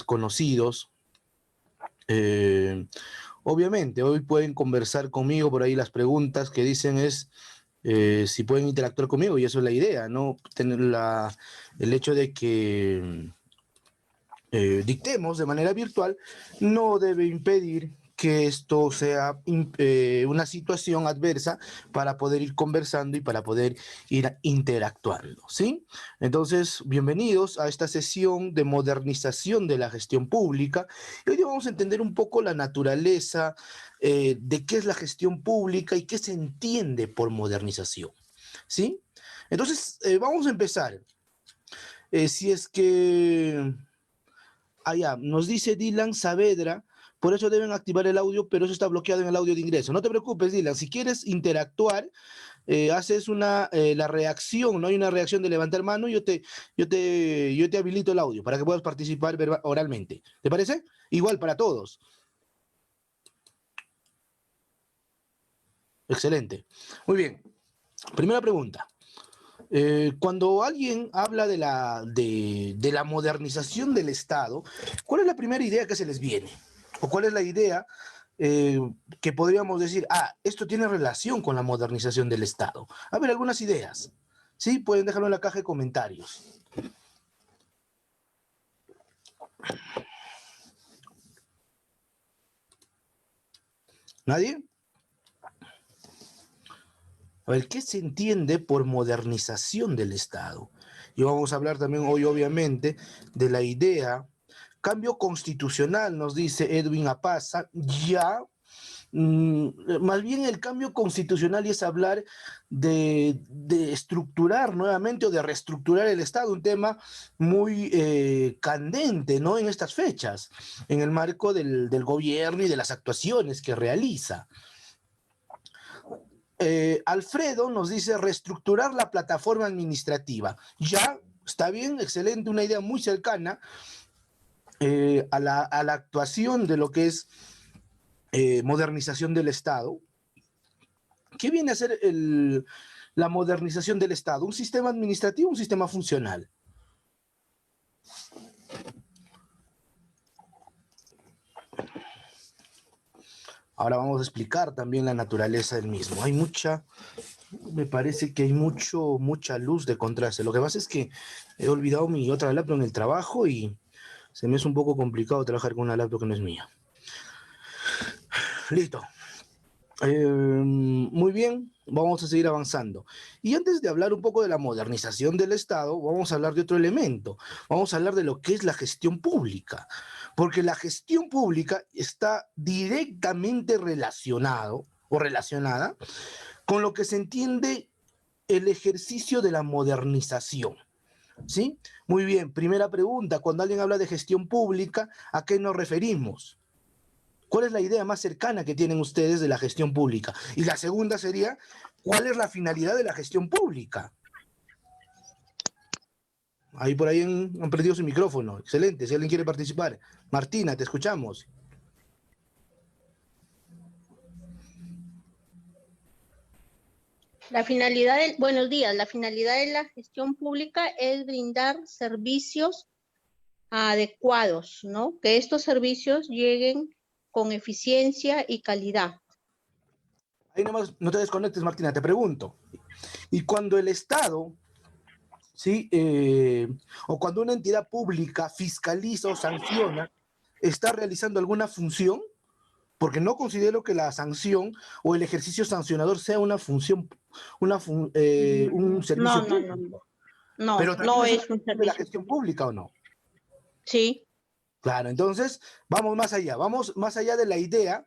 conocidos. Obviamente, hoy pueden conversar conmigo por ahí. Las preguntas que dicen es si pueden interactuar conmigo, y eso es la idea, ¿no? Tener el hecho de que dictemos de manera virtual no debe impedir que esto sea una situación adversa para poder ir conversando y para poder ir interactuando, ¿sí? Entonces, bienvenidos a esta sesión de modernización de la gestión pública. Y hoy día vamos a entender un poco la naturaleza de qué es la gestión pública y qué se entiende por modernización, ¿sí? Entonces, vamos a empezar. Si es que... Allá, nos dice Dylan Saavedra, por eso deben activar el audio, pero eso está bloqueado en el audio de ingreso. No te preocupes, Dylan, si quieres interactuar, haces la reacción, no hay una reacción de levantar mano, yo te habilito el audio para que puedas participar oralmente. ¿Te parece? Igual para todos. Excelente. Muy bien. Primera pregunta. Cuando alguien habla de la modernización del Estado, ¿cuál es la primera idea que se les viene? ¿O cuál es la idea que podríamos decir, esto tiene relación con la modernización del Estado? A ver, algunas ideas. ¿Sí? Pueden dejarlo en la caja de comentarios. ¿Nadie? A ver, ¿qué se entiende por modernización del Estado? Y vamos a hablar también hoy, obviamente, de la idea cambio constitucional, nos dice Edwin Apaza, ya, más bien el cambio constitucional y es hablar de estructurar nuevamente o de reestructurar el Estado, un tema muy candente, ¿no? En estas fechas, en el marco del gobierno y de las actuaciones que realiza. Alfredo nos dice reestructurar la plataforma administrativa. Ya, está bien, excelente, una idea muy cercana a la actuación de lo que es modernización del Estado. ¿Qué viene a ser la modernización del Estado? ¿Un sistema administrativo o un sistema funcional? Ahora vamos a explicar también la naturaleza del mismo. Me parece que hay mucha luz de contraste. Lo que pasa es que he olvidado mi otra laptop en el trabajo y se me es un poco complicado trabajar con una laptop que no es mía. Listo. Muy bien, vamos a seguir avanzando. Y antes de hablar un poco de la modernización del Estado, vamos a hablar de otro elemento. Vamos a hablar de lo que es la gestión pública. Porque la gestión pública está directamente relacionado o relacionada con lo que se entiende el ejercicio de la modernización. ¿Sí? Muy bien, primera pregunta, cuando alguien habla de gestión pública, ¿a qué nos referimos? ¿Cuál es la idea más cercana que tienen ustedes de la gestión pública? Y la segunda sería, ¿cuál es la finalidad de la gestión pública? Ahí por ahí han perdido su micrófono. Excelente, si alguien quiere participar. Martina, te escuchamos. Buenos días, la finalidad de la gestión pública es brindar servicios adecuados, ¿no? Que estos servicios lleguen con eficiencia y calidad. Ahí nomás, no te desconectes, Martina, te pregunto. Y cuando el Estado, ¿sí? O cuando una entidad pública fiscaliza o sanciona, ¿está realizando alguna función? Porque no considero que la sanción o el ejercicio sancionador sea una función, un servicio público. Pero también No es una es un función de la servicio gestión público. pública, ¿o no? Sí. Claro, entonces vamos más allá de la idea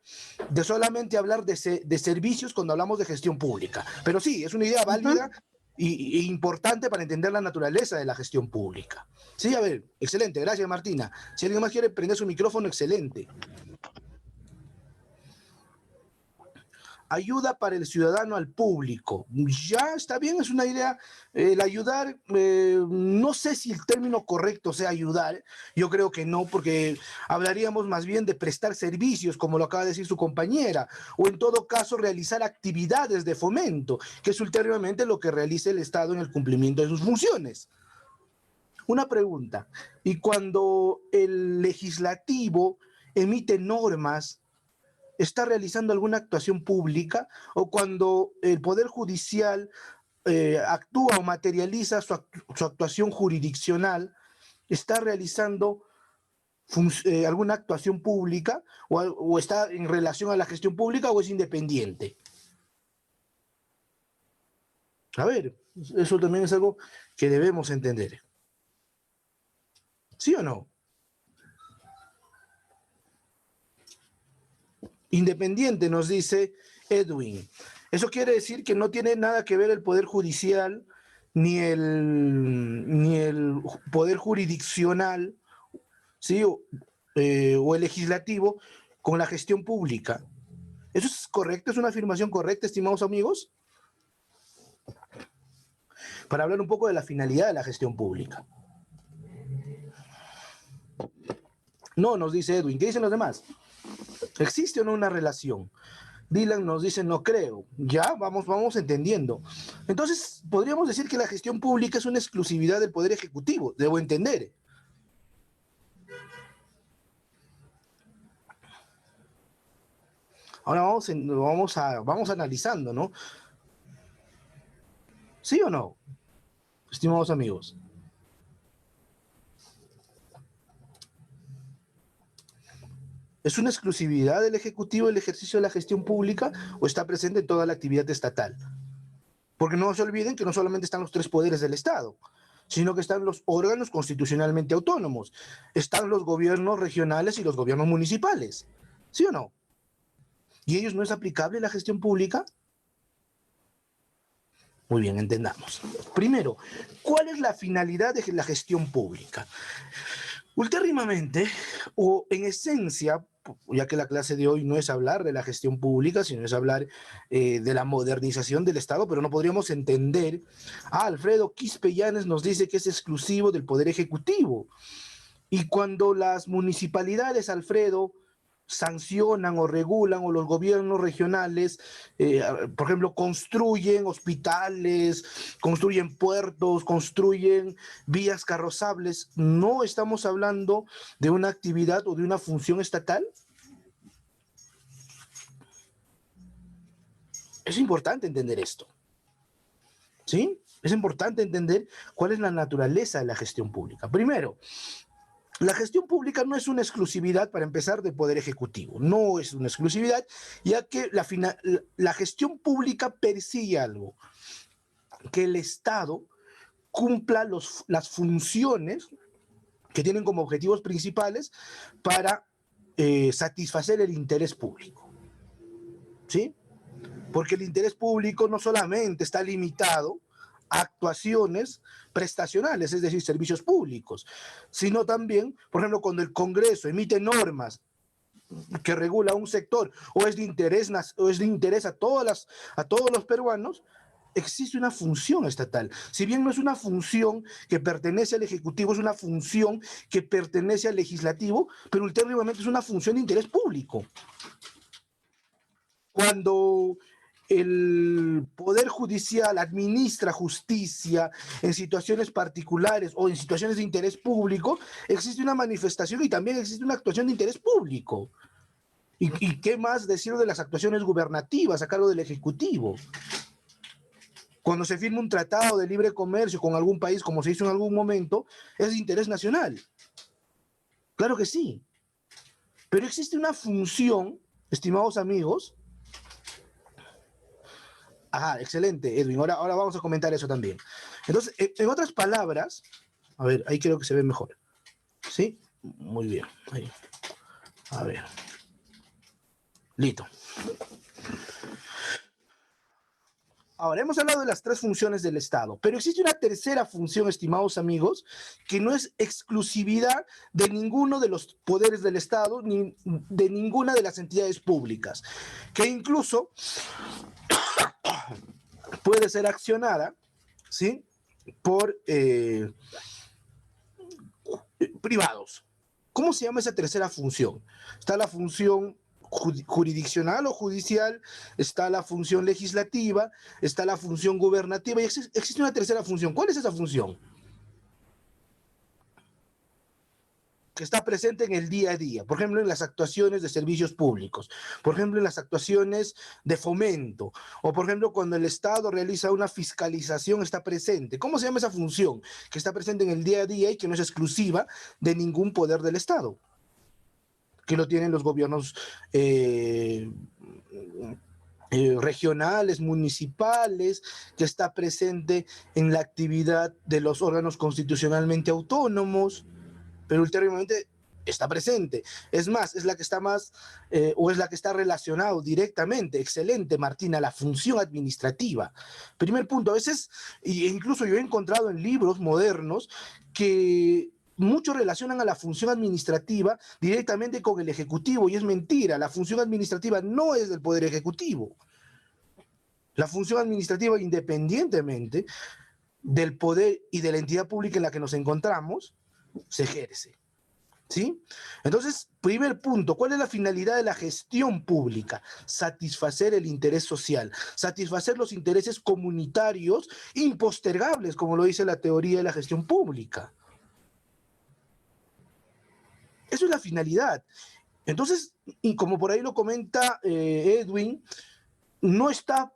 de solamente hablar de servicios cuando hablamos de gestión pública. Pero sí, es una idea válida e importante para entender la naturaleza de la gestión pública. Sí, a ver, excelente, gracias Martina. Si alguien más quiere prender su micrófono, excelente. Ayuda para el ciudadano al público. Ya está bien, es una idea. El ayudar, no sé si el término correcto sea ayudar, yo creo que no, porque hablaríamos más bien de prestar servicios, como lo acaba de decir su compañera, o en todo caso realizar actividades de fomento, que es ulteriormente lo que realiza el Estado en el cumplimiento de sus funciones. Una pregunta, y cuando el legislativo emite normas, ¿está realizando alguna actuación pública? ¿O cuando el Poder Judicial actúa o materializa su actuación jurisdiccional, está realizando alguna actuación pública o está en relación a la gestión pública o es independiente? A ver, eso también es algo que debemos entender. ¿Sí o no? Independiente, nos dice Edwin. Eso quiere decir que no tiene nada que ver el Poder Judicial ni el Poder Jurisdiccional, ¿sí? O el Legislativo con la gestión pública. ¿Eso es correcto? ¿Es una afirmación correcta, estimados amigos? Para hablar un poco de la finalidad de la gestión pública. No, nos dice Edwin. ¿Qué dicen los demás? ¿Existe o no una relación? Dylan nos dice, no creo. Ya, vamos entendiendo. Entonces, podríamos decir que la gestión pública es una exclusividad del Poder Ejecutivo, debo entender. Ahora vamos analizando, ¿no? ¿Sí o no, estimados amigos? ¿Es una exclusividad del Ejecutivo el ejercicio de la gestión pública o está presente en toda la actividad estatal? Porque no se olviden que no solamente están los tres poderes del Estado, sino que están los órganos constitucionalmente autónomos, están los gobiernos regionales y los gobiernos municipales, ¿sí o no? ¿Y ellos no es aplicable la gestión pública? Muy bien, entendamos. Primero, ¿cuál es la finalidad de la gestión pública? Ultérrimamente, o en esencia, ya que la clase de hoy no es hablar de la gestión pública, sino es hablar de la modernización del Estado, pero no podríamos entender. Alfredo Quispe Llanes nos dice que es exclusivo del Poder Ejecutivo. Y cuando las municipalidades, Alfredo, sancionan o regulan, o los gobiernos regionales, por ejemplo, construyen hospitales, construyen puertos, construyen vías carrozables, ¿no estamos hablando de una actividad o de una función estatal? Es importante entender esto, ¿sí? Es importante entender cuál es la naturaleza de la gestión pública. Primero, la gestión pública no es una exclusividad, para empezar, del Poder Ejecutivo. No es una exclusividad, ya que la gestión pública persigue algo, que el Estado cumpla las funciones que tienen como objetivos principales para satisfacer el interés público. ¿Sí? Porque el interés público no solamente está limitado a actuaciones prestacionales, es decir, servicios públicos, sino también, por ejemplo, cuando el Congreso emite normas que regula un sector o es de interés a todos los peruanos, existe una función estatal. Si bien no es una función que pertenece al Ejecutivo, es una función que pertenece al Legislativo, pero ulteriormente es una función de interés público. Cuando el Poder Judicial administra justicia en situaciones particulares o en situaciones de interés público, existe una manifestación y también existe una actuación de interés público. ¿Y qué más decir de las actuaciones gubernativas a cargo del Ejecutivo? Cuando se firma un tratado de libre comercio con algún país, como se hizo en algún momento, es de interés nacional. Claro que sí. Pero existe una función, estimados amigos. Ajá, excelente, Edwin. Ahora vamos a comentar eso también. Entonces, en otras palabras, a ver, ahí creo que se ve mejor. ¿Sí? Muy bien. Ahí. A ver. Listo. Ahora, hemos hablado de las tres funciones del Estado, pero existe una tercera función, estimados amigos, que no es exclusividad de ninguno de los poderes del Estado, ni de ninguna de las entidades públicas, que incluso puede ser accionada, ¿sí?, por privados. ¿Cómo se llama esa tercera función? Está la función jurisdiccional o judicial, está la función legislativa, está la función gubernativa y existe una tercera función. ¿Cuál es esa función? que está presente en el día a día, por ejemplo, en las actuaciones de servicios públicos, por ejemplo, en las actuaciones de fomento, o por ejemplo, cuando el Estado realiza una fiscalización, está presente. ¿Cómo se llama esa función? Que está presente en el día a día y que no es exclusiva de ningún poder del Estado, que lo tienen los gobiernos regionales, municipales, que está presente en la actividad de los órganos constitucionalmente autónomos, pero ulteriormente está presente. Es más, es la que está más, o es la que está relacionado directamente. Excelente, Martina, la función administrativa. Primer punto, a veces, e incluso yo he encontrado en libros modernos que muchos relacionan a la función administrativa directamente con el Ejecutivo, y es mentira. La función administrativa no es del Poder Ejecutivo. La función administrativa, independientemente del poder y de la entidad pública en la que nos encontramos, se ejerce. ¿Sí? Entonces, primer punto, ¿cuál es la finalidad de la gestión pública? Satisfacer el interés social, satisfacer los intereses comunitarios impostergables, como lo dice la teoría de la gestión pública. Eso es la finalidad. Entonces, y como por ahí lo comenta Edwin, no está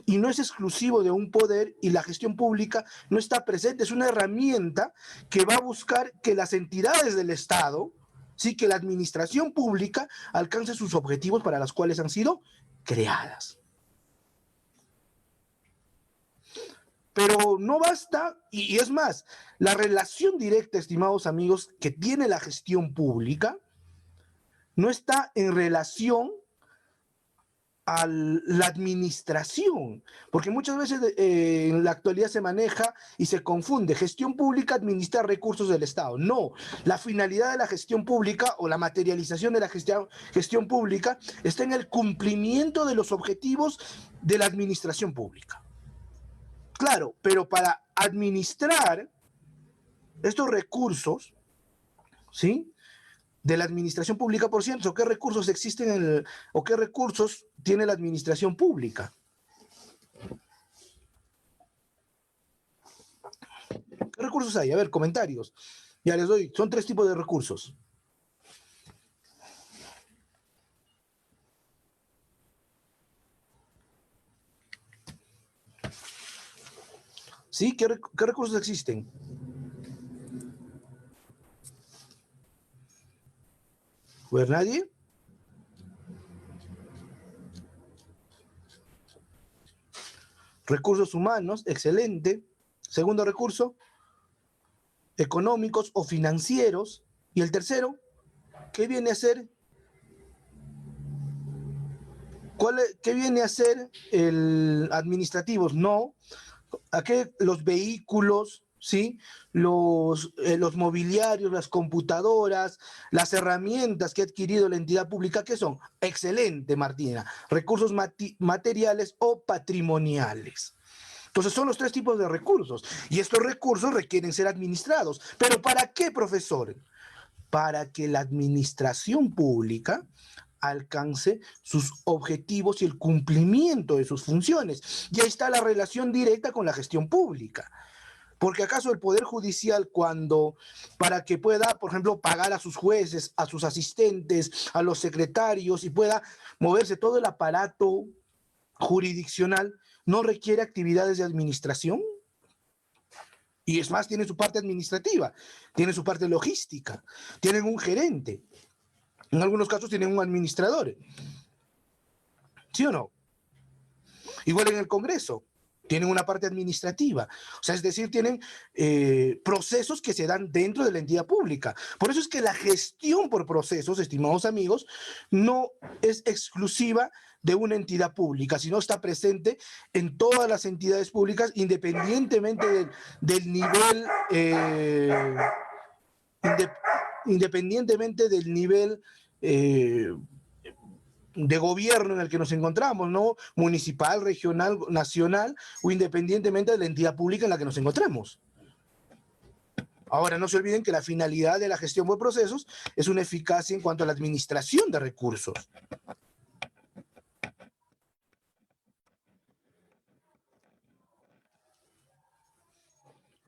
y no es exclusivo de un poder, y la gestión pública no está presente, es una herramienta que va a buscar que las entidades del Estado, sí, que la administración pública alcance sus objetivos para los cuales han sido creadas. Pero no basta, y es más, la relación directa, estimados amigos, que tiene la gestión pública no está en relación a la administración, porque muchas veces en la actualidad se maneja y se confunde gestión pública, administrar recursos del Estado. No, la finalidad de la gestión pública o la materialización de la gestión pública está en el cumplimiento de los objetivos de la administración pública. Claro, pero para administrar estos recursos, ¿sí?, de la administración pública, por cierto, ¿qué recursos existen o qué recursos tiene la administración pública? ¿Qué recursos hay? A ver, comentarios. Ya les doy, son 3 tipos de recursos. ¿Sí? ¿Qué recursos existen? ¿Ver nadie? Recursos humanos, excelente. Segundo recurso, económicos o financieros. Y el tercero, ¿qué viene a ser? ¿Qué viene a ser el administrativos? No, ¿a qué? Los vehículos, ¿sí? Los mobiliarios, las computadoras, las herramientas que ha adquirido la entidad pública, ¿qué son? Excelente, Martina. Recursos materiales o patrimoniales. Entonces son los 3 tipos de recursos, y estos recursos requieren ser administrados. ¿Pero para qué, profesor? Para que la administración pública alcance sus objetivos y el cumplimiento de sus funciones. Y ahí está la relación directa con la gestión pública. Porque acaso el Poder Judicial, para que pueda, por ejemplo, pagar a sus jueces, a sus asistentes, a los secretarios, y pueda moverse todo el aparato jurisdiccional, no requiere actividades de administración? Y es más, tiene su parte administrativa, tiene su parte logística, tienen un gerente, en algunos casos tienen un administrador. ¿Sí o no? Igual en el Congreso, tienen una parte administrativa. O sea, es decir, tienen procesos que se dan dentro de la entidad pública. Por eso es que la gestión por procesos, estimados amigos, no es exclusiva de una entidad pública, sino está presente en todas las entidades públicas, independientemente del nivel, independientemente del nivel de gobierno en el que nos encontramos, ¿no? Municipal, regional, nacional, o independientemente de la entidad pública en la que nos encontremos. Ahora, no se olviden que la finalidad de la gestión de procesos es una eficacia en cuanto a la administración de recursos.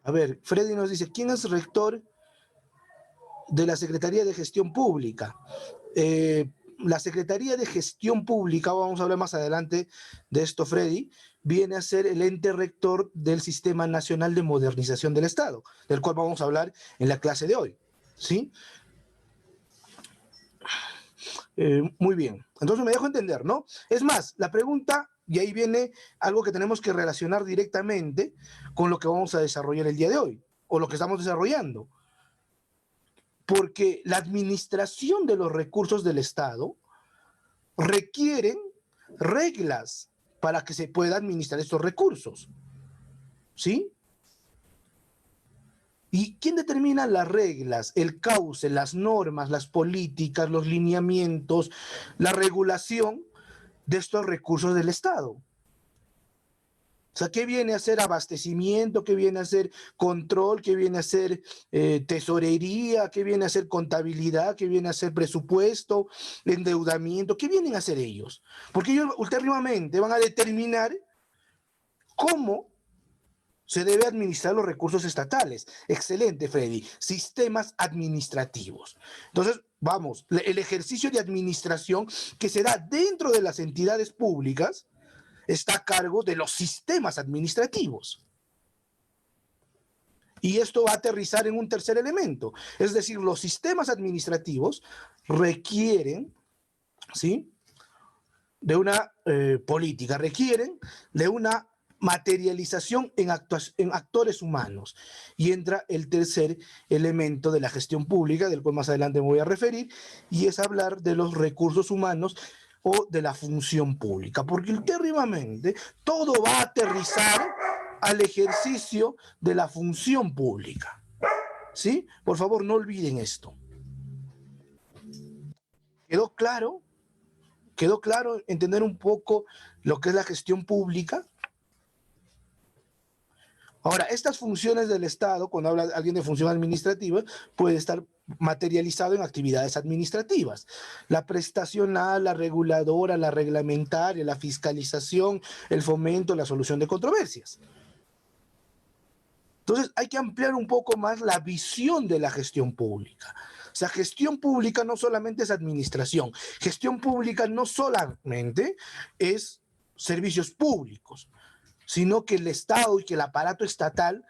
A ver, Freddy nos dice, ¿quién es rector de la Secretaría de Gestión Pública. La Secretaría de Gestión Pública, vamos a hablar más adelante de esto, Freddy, viene a ser el ente rector del Sistema Nacional de Modernización del Estado, del cual vamos a hablar en la clase de hoy, ¿sí? Muy bien, entonces me dejo entender, ¿no? Es más, la pregunta, y ahí viene algo que tenemos que relacionar directamente con lo que vamos a desarrollar el día de hoy, o lo que estamos desarrollando, porque la administración de los recursos del Estado requieren reglas para que se pueda administrar estos recursos, ¿sí? ¿Y quién determina las reglas, el cauce, las normas, las políticas, los lineamientos, la regulación de estos recursos del Estado? O sea, ¿qué viene a ser abastecimiento? ¿Qué viene a ser control? ¿Qué viene a ser tesorería? ¿Qué viene a ser contabilidad? ¿Qué viene a ser presupuesto? ¿Endeudamiento? ¿Qué vienen a hacer ellos? Porque ellos ulteriormente van a determinar cómo se debe administrar los recursos estatales. Excelente, Freddy. Sistemas administrativos. Entonces, vamos, el ejercicio de administración que se da dentro de las entidades públicas está a cargo de los sistemas administrativos. Y esto va a aterrizar en un tercer elemento. Es decir, los sistemas administrativos requieren, ¿sí?, de una política, requieren de una materialización en actores humanos. Y entra el tercer elemento de la gestión pública, del cual más adelante me voy a referir, y es hablar de los recursos humanos o de la función pública, porque ulteriormente todo va a aterrizar al ejercicio de la función pública. ¿Sí? Por favor, no olviden esto. ¿Quedó claro? ¿Quedó claro entender un poco lo que es la gestión pública? Ahora, estas funciones del Estado, cuando habla alguien de función administrativa, puede estar materializado en actividades administrativas. La prestacional, la reguladora, la reglamentaria, la fiscalización, el fomento, la solución de controversias. Entonces, hay que ampliar un poco más la visión de la gestión pública. O sea, gestión pública no solamente es administración. Gestión pública no solamente es servicios públicos, sino que el Estado y que el aparato estatal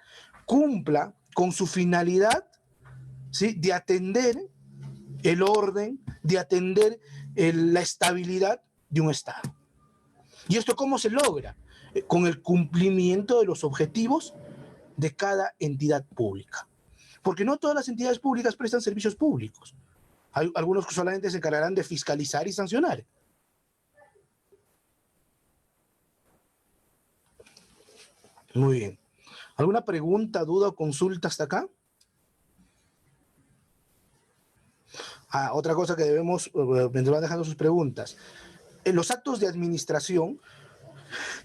cumpla con su finalidad, ¿sí?, de atender el orden, de atender la estabilidad de un Estado. ¿Y esto cómo se logra? Con el cumplimiento de los objetivos de cada entidad pública. Porque no todas las entidades públicas prestan servicios públicos. Hay algunos que solamente se encargarán de fiscalizar y sancionar. Muy bien. ¿Alguna pregunta, duda o consulta hasta acá? Otra cosa que debemos, mientras van dejando sus preguntas. En los actos de administración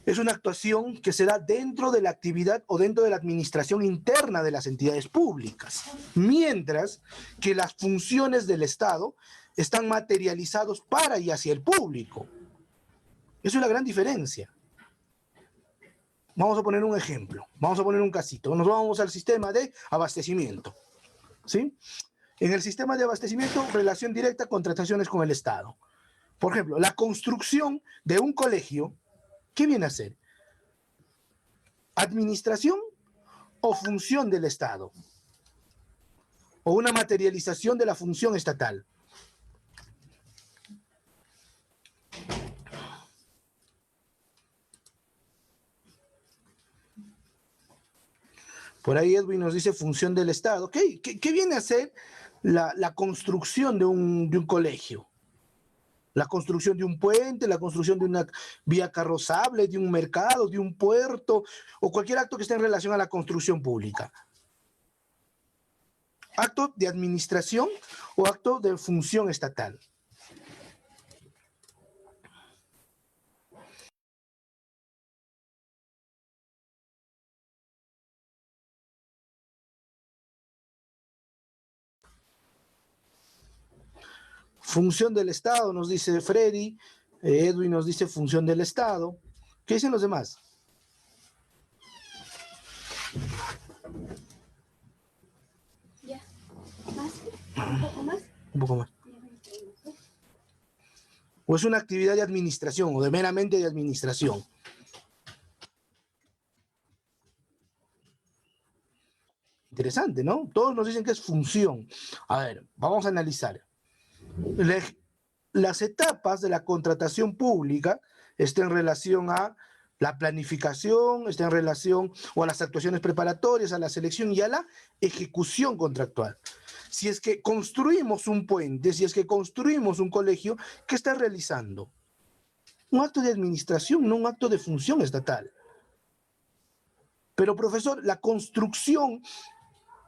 es una actuación que se da dentro de la actividad o dentro de la administración interna de las entidades públicas, mientras que las funciones del Estado están materializados para y hacia el público. Esa es la gran diferencia. Vamos a poner un ejemplo, vamos a poner un casito. Nos vamos al sistema de abastecimiento, ¿sí? En el sistema de abastecimiento, relación directa, contrataciones con el Estado. Por ejemplo, la construcción de un colegio, ¿qué viene a ser? ¿Administración o función del Estado? ¿O una materialización de la función estatal? Por ahí Edwin nos dice función del Estado. ¿Qué viene a ser la construcción de un colegio? La construcción de un puente, la construcción de una vía carrozable, de un mercado, de un puerto, o cualquier acto que esté en relación a la construcción pública. ¿Acto de administración o acto de función estatal? Función del Estado, nos dice Freddy. Edwin nos dice función del Estado. ¿Qué dicen los demás? Ya. ¿Más? Un poco más. ¿O es una actividad de administración o de meramente de administración? Interesante, ¿no? Todos nos dicen que es función. A ver, vamos a analizar. Las etapas de la contratación pública están en relación a la planificación, está en relación o a las actuaciones preparatorias, a la selección y a la ejecución contractual. Si es que construimos un puente, si es que construimos un colegio, ¿qué está realizando? Un acto de administración, no un acto de función estatal. Pero, profesor, la construcción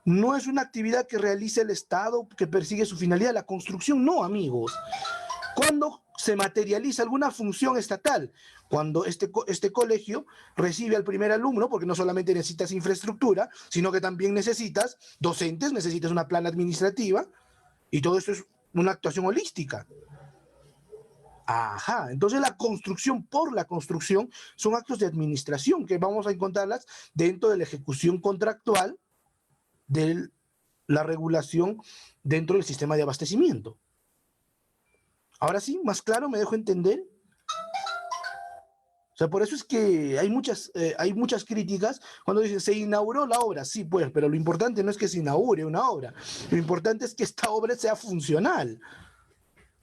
no es una actividad que realice el Estado, que persigue su finalidad. La construcción no, amigos. ¿Cuándo se materializa alguna función estatal? Cuando este colegio recibe al primer alumno, porque no solamente necesitas infraestructura, sino que también necesitas docentes, necesitas una plana administrativa, y todo eso es una actuación holística. Ajá, entonces la construcción por la construcción son actos de administración que vamos a encontrarlas dentro de la ejecución contractual de la regulación dentro del sistema de abastecimiento. Ahora sí, más claro, me dejo entender. O sea, por eso es que hay muchas críticas cuando dicen, se inauguró la obra. Sí, pues, pero lo importante no es que se inaugure una obra. Lo importante es que esta obra sea funcional.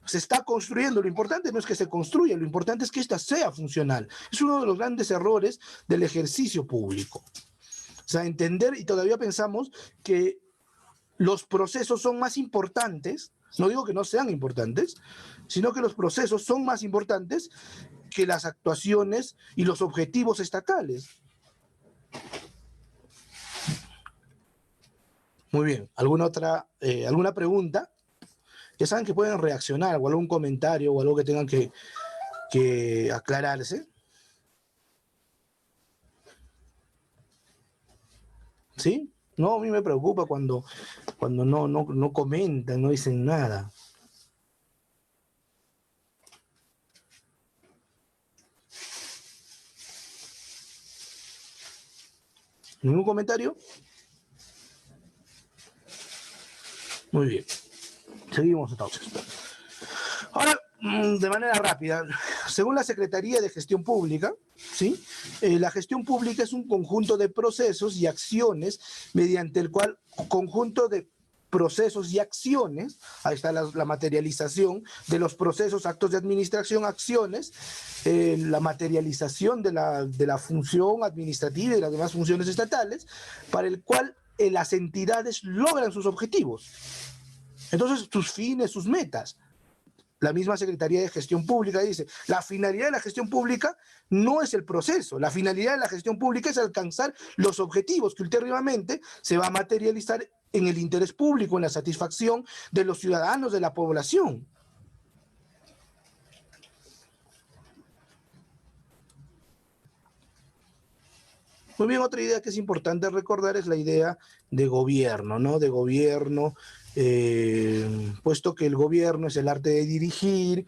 Se está construyendo, lo importante no es que se construya, lo importante es que esta sea funcional. Es uno de los grandes errores del ejercicio público. O sea, entender, y todavía pensamos que los procesos son más importantes, no digo que no sean importantes, sino que los procesos son más importantes que las actuaciones y los objetivos estatales. Muy bien, ¿alguna pregunta? Ya saben que pueden reaccionar o algún comentario o algo que tengan que aclararse. ¿Sí? No, a mí me preocupa cuando no comentan, no dicen nada. ¿Ningún comentario? Muy bien. Seguimos entonces. Ahora, de manera rápida, según la Secretaría de Gestión Pública, ¿sí? La gestión pública es un conjunto de procesos y acciones mediante el cual, conjunto de procesos y acciones, ahí está la materialización de los procesos, actos de administración, acciones, la materialización de la función administrativa y de las demás funciones estatales, para el cual las entidades logran sus objetivos. Entonces, sus fines, sus metas. La misma Secretaría de Gestión Pública dice, la finalidad de la gestión pública no es el proceso, la finalidad de la gestión pública es alcanzar los objetivos que ulteriormente se va a materializar en el interés público, en la satisfacción de los ciudadanos, de la población. Muy bien, otra idea que es importante recordar es la idea de gobierno, ¿no? De gobierno, puesto que el gobierno es el arte de dirigir,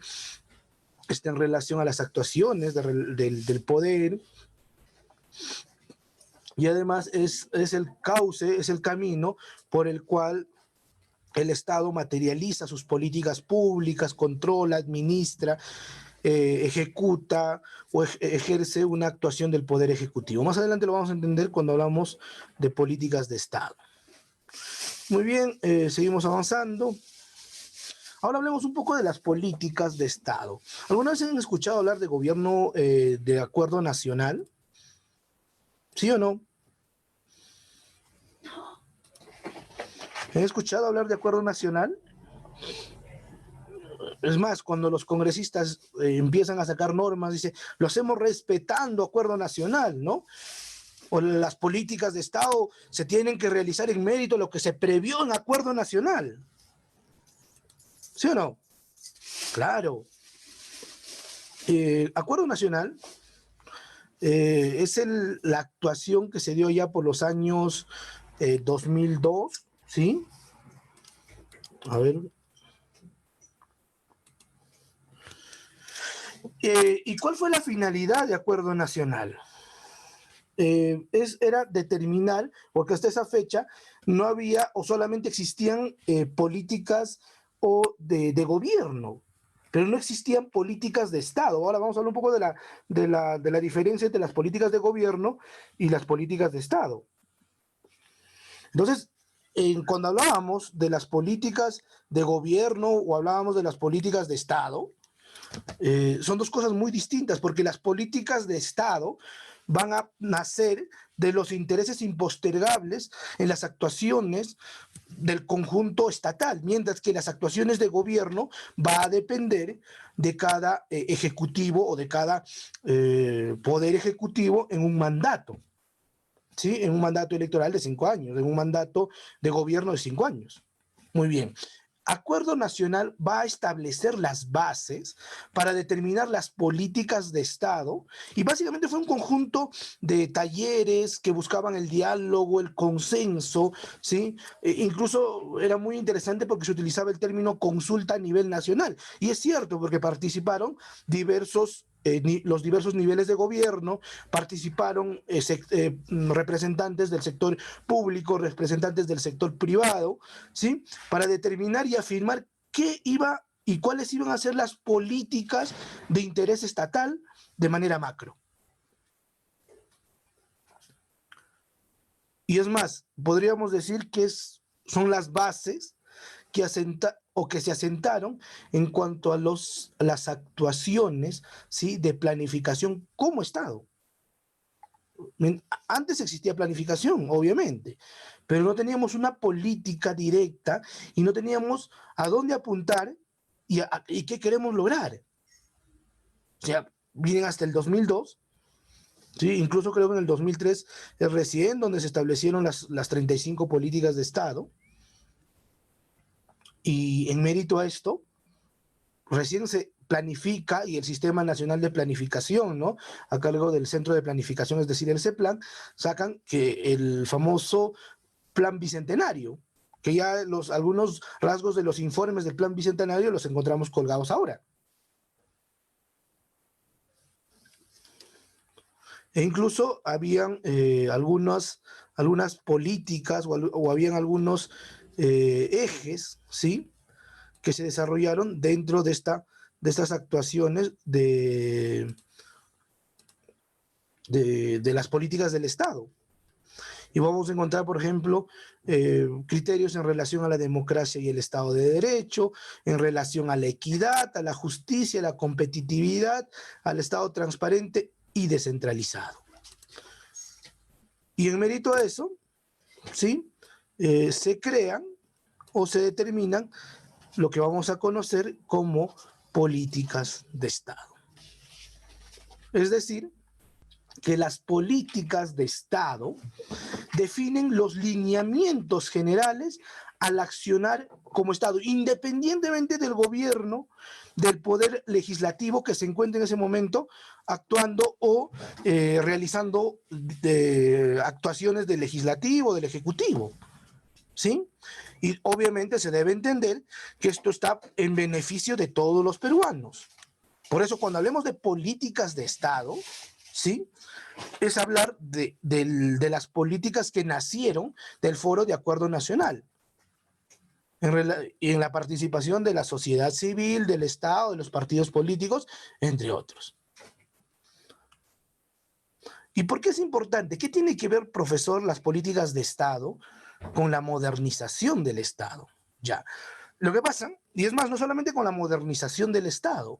está en relación a las actuaciones del poder, y además es el cauce, es el camino por el cual el Estado materializa sus políticas públicas, controla, administra, ejecuta o ejerce una actuación del poder ejecutivo. Más adelante lo vamos a entender cuando hablamos de políticas de Estado. Muy bien, seguimos avanzando. Ahora hablemos un poco de las políticas de Estado. ¿Alguna vez han escuchado hablar de gobierno de acuerdo nacional? ¿Sí o no? ¿Han escuchado hablar de acuerdo nacional? Es más, cuando los congresistas empiezan a sacar normas, dice, lo hacemos respetando acuerdo nacional, ¿no? O las políticas de Estado se tienen que realizar en mérito a lo que se previó en acuerdo nacional. ¿Sí o no? Claro. Acuerdo nacional es la actuación que se dio ya por los años 2002, ¿sí? A ver. ¿Y cuál fue la finalidad de acuerdo nacional? Era determinar, porque hasta esa fecha no había o solamente existían políticas de gobierno, pero no existían políticas de Estado. Ahora vamos a hablar un poco de la diferencia entre las políticas de gobierno y las políticas de Estado. Entonces, cuando hablábamos de las políticas de gobierno o hablábamos de las políticas de Estado, son dos cosas muy distintas, porque las políticas de Estado van a nacer de los intereses impostergables en las actuaciones del conjunto estatal, mientras que las actuaciones de gobierno va a depender de cada ejecutivo o de cada poder ejecutivo en un mandato, ¿sí? En un mandato electoral de 5 años, en un mandato de gobierno de 5 años. Muy bien. Acuerdo Nacional va a establecer las bases para determinar las políticas de Estado y básicamente fue un conjunto de talleres que buscaban el diálogo, el consenso, ¿sí? Incluso era muy interesante porque se utilizaba el término consulta a nivel nacional. Y es cierto porque participaron los diversos niveles de gobierno, participaron representantes del sector público, representantes del sector privado, ¿sí? Para determinar y afirmar qué iba y cuáles iban a ser las políticas de interés estatal de manera macro. Y es más, podríamos decir que son las bases que se asentaron en cuanto a las actuaciones, ¿sí? De planificación como Estado. Antes existía planificación, obviamente, pero no teníamos una política directa y no teníamos a dónde apuntar y qué queremos lograr. O sea, vienen hasta el 2002, ¿sí? Incluso creo que en el 2003 es recién donde se establecieron las 35 políticas de Estado, y en mérito a esto, recién se planifica y el Sistema Nacional de Planificación, ¿no? A cargo del Centro de Planificación, es decir, el CEPLAN, sacan que el famoso Plan Bicentenario, que ya algunos rasgos de los informes del Plan Bicentenario los encontramos colgados ahora. E incluso habían algunas políticas o habían algunos ejes, ¿sí? Que se desarrollaron dentro de estas actuaciones de las políticas del Estado. Y vamos a encontrar, por ejemplo, criterios en relación a la democracia y el Estado de Derecho, en relación a la equidad, a la justicia, a la competitividad, al Estado transparente y descentralizado. Y en mérito a eso, ¿sí? Se crean o se determinan lo que vamos a conocer como políticas de Estado. Es decir, que las políticas de Estado definen los lineamientos generales al accionar como Estado, independientemente del gobierno, del poder legislativo que se encuentre en ese momento actuando o realizando actuaciones del legislativo, del ejecutivo, ¿sí? Y obviamente se debe entender que esto está en beneficio de todos los peruanos. Por eso cuando hablemos de políticas de Estado, ¿sí? Es hablar de las políticas que nacieron del Foro de Acuerdo Nacional, en la participación de la sociedad civil, del Estado, de los partidos políticos, entre otros. ¿Y por qué es importante? ¿Qué tiene que ver, profesor, las políticas de Estado con la modernización del Estado? Ya, lo que pasa, y es más, no solamente con la modernización del Estado,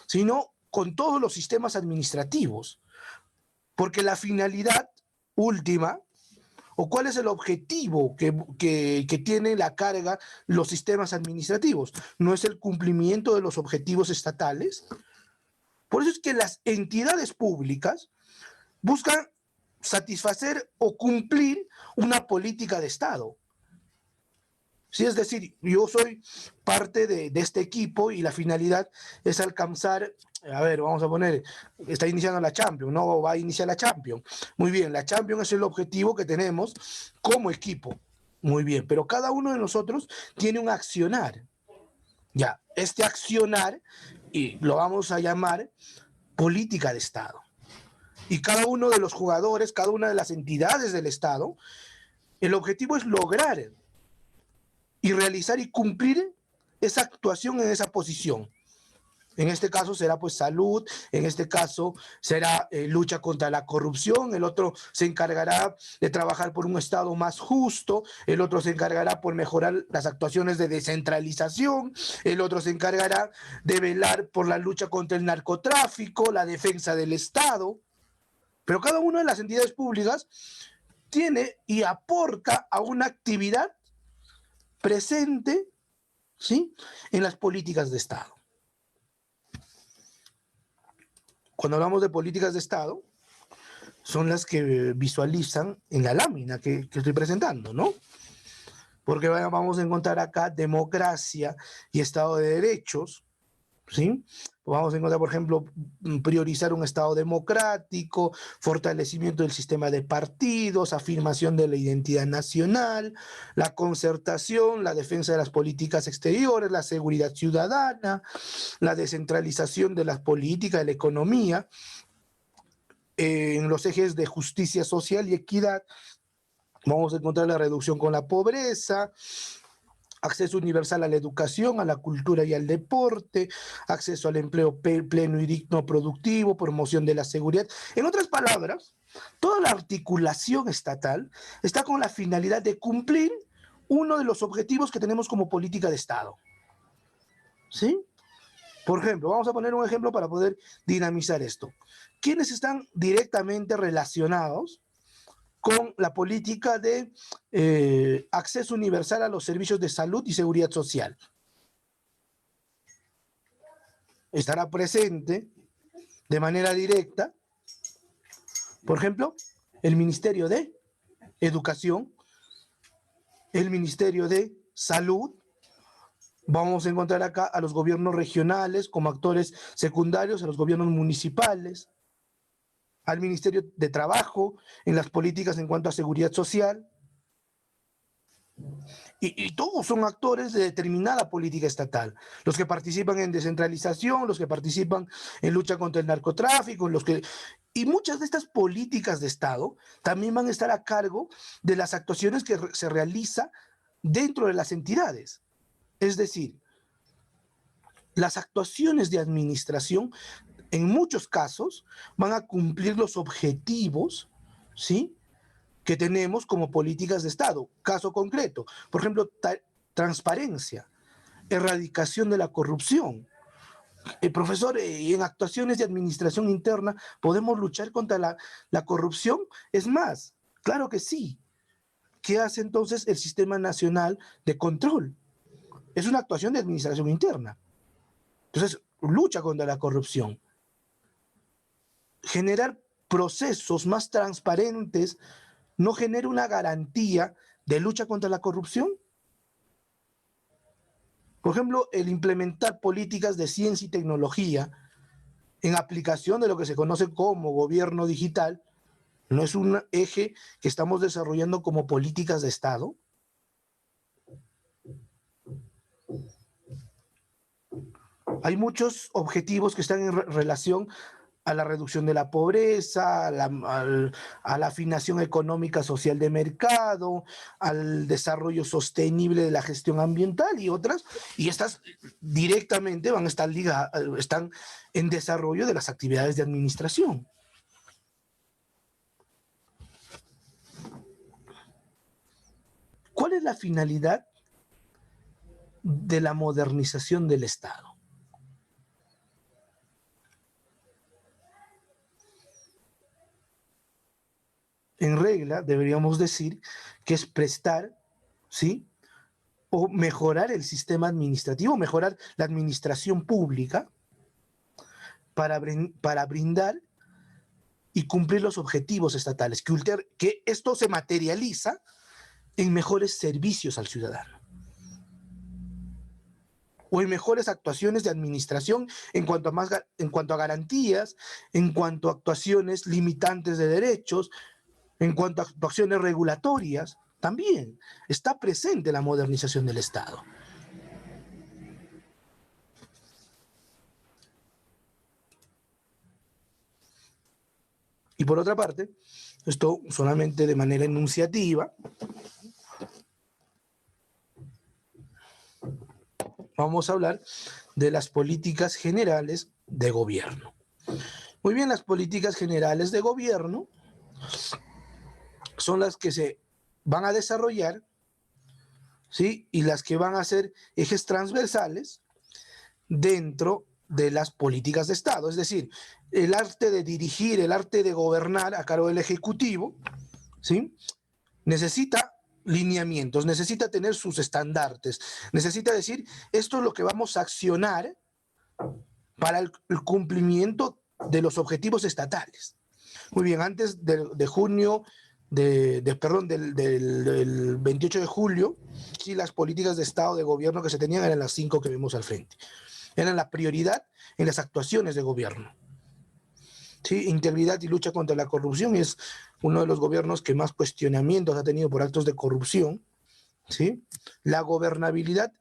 sino con todos los sistemas administrativos, porque la finalidad última, o cuál es el objetivo que tiene la carga los sistemas administrativos, no es el cumplimiento de los objetivos estatales. Por eso es que las entidades públicas buscan satisfacer o cumplir una política de Estado. Sí, es decir, yo soy parte de este equipo y la finalidad es alcanzar, a ver, vamos a poner, está iniciando la Champions, no va a iniciar la Champions. Muy bien, la Champions es el objetivo que tenemos como equipo. Muy bien, pero cada uno de nosotros tiene un accionar. Ya, este accionar, y lo vamos a llamar política de Estado. Y cada uno de los jugadores, cada una de las entidades del Estado, El objetivo es lograr y realizar y cumplir esa actuación en esa posición. En este caso será pues salud, en este caso será lucha contra la corrupción, el otro se encargará de trabajar por un Estado más justo, el otro se encargará por mejorar las actuaciones de descentralización, el otro se encargará de velar por la lucha contra el narcotráfico, la defensa del Estado. Pero cada una de las entidades públicas tiene y aporta a una actividad presente, ¿sí?, en las políticas de Estado. Cuando hablamos de políticas de Estado, son las que visualizan en la lámina que estoy presentando, ¿no? Porque vamos a encontrar acá democracia y Estado de derechos, ¿sí? Vamos a encontrar, por ejemplo, priorizar un Estado democrático, fortalecimiento del sistema de partidos, afirmación de la identidad nacional, la concertación, la defensa de las políticas exteriores, la seguridad ciudadana, la descentralización de las políticas, de la economía, en los ejes de justicia social y equidad. Vamos a encontrar la reducción con la pobreza, acceso universal a la educación, a la cultura y al deporte, acceso al empleo pleno y digno productivo, promoción de la seguridad. En otras palabras, toda la articulación estatal está con la finalidad de cumplir uno de los objetivos que tenemos como política de Estado. ¿Sí? Por ejemplo, vamos a poner un ejemplo para poder dinamizar esto. ¿Quiénes están directamente relacionados con la política de acceso universal a los servicios de salud y seguridad social? Estará presente de manera directa, por ejemplo, el Ministerio de Educación, el Ministerio de Salud. Vamos a encontrar acá a los gobiernos regionales como actores secundarios, a los gobiernos municipales, al Ministerio de Trabajo en las políticas en cuanto a seguridad social. Y todos son actores de determinada política estatal. Los que participan en descentralización, los que participan en lucha contra el narcotráfico, y muchas de estas políticas de Estado también van a estar a cargo de las actuaciones que se realiza dentro de las entidades. Es decir, las actuaciones de administración en muchos casos van a cumplir los objetivos, ¿sí?, que tenemos como políticas de Estado. Caso concreto, por ejemplo, transparencia, erradicación de la corrupción. Profesor, en actuaciones de administración interna podemos luchar contra la corrupción. Es más, claro que sí. ¿Qué hace entonces el Sistema Nacional de Control? Es una actuación de administración interna. Entonces, lucha contra la corrupción. Generar procesos más transparentes no genera una garantía de lucha contra la corrupción. Por ejemplo, el implementar políticas de ciencia y tecnología en aplicación de lo que se conoce como gobierno digital, ¿no es un eje que estamos desarrollando como políticas de Estado? Hay muchos objetivos que están en relación a la reducción de la pobreza, a la afinación económica social de mercado, al desarrollo sostenible de la gestión ambiental y otras, y estas directamente van a estar ligadas, están en desarrollo de las actividades de administración. ¿Cuál es la finalidad de la modernización del Estado? En regla, deberíamos decir que es prestar, ¿sí?, o mejorar el sistema administrativo, mejorar la administración pública para brindar y cumplir los objetivos estatales, que esto se materializa en mejores servicios al ciudadano o en mejores actuaciones de administración en cuanto a garantías, en cuanto a actuaciones limitantes de derechos, en cuanto a actuaciones regulatorias. También está presente la modernización del Estado. Y por otra parte, esto solamente de manera enunciativa, vamos a hablar de las políticas generales de gobierno. Muy bien, las políticas generales de gobierno son las que se van a desarrollar, ¿sí? Y las que van a ser ejes transversales dentro de las políticas de Estado. Es decir, el arte de dirigir, el arte de gobernar a cargo del Ejecutivo, ¿sí? Necesita lineamientos, necesita tener sus estandartes, necesita decir, esto es lo que vamos a accionar para el cumplimiento de los objetivos estatales. Muy bien, antes de junio, perdón, del 28 de julio, sí, las políticas de Estado, de gobierno que se tenían eran las 5 que vemos al frente. Eran la prioridad en las actuaciones de gobierno. Sí, integridad y lucha contra la corrupción es uno de los gobiernos que más cuestionamientos ha tenido por actos de corrupción. ¿Sí? La gobernabilidad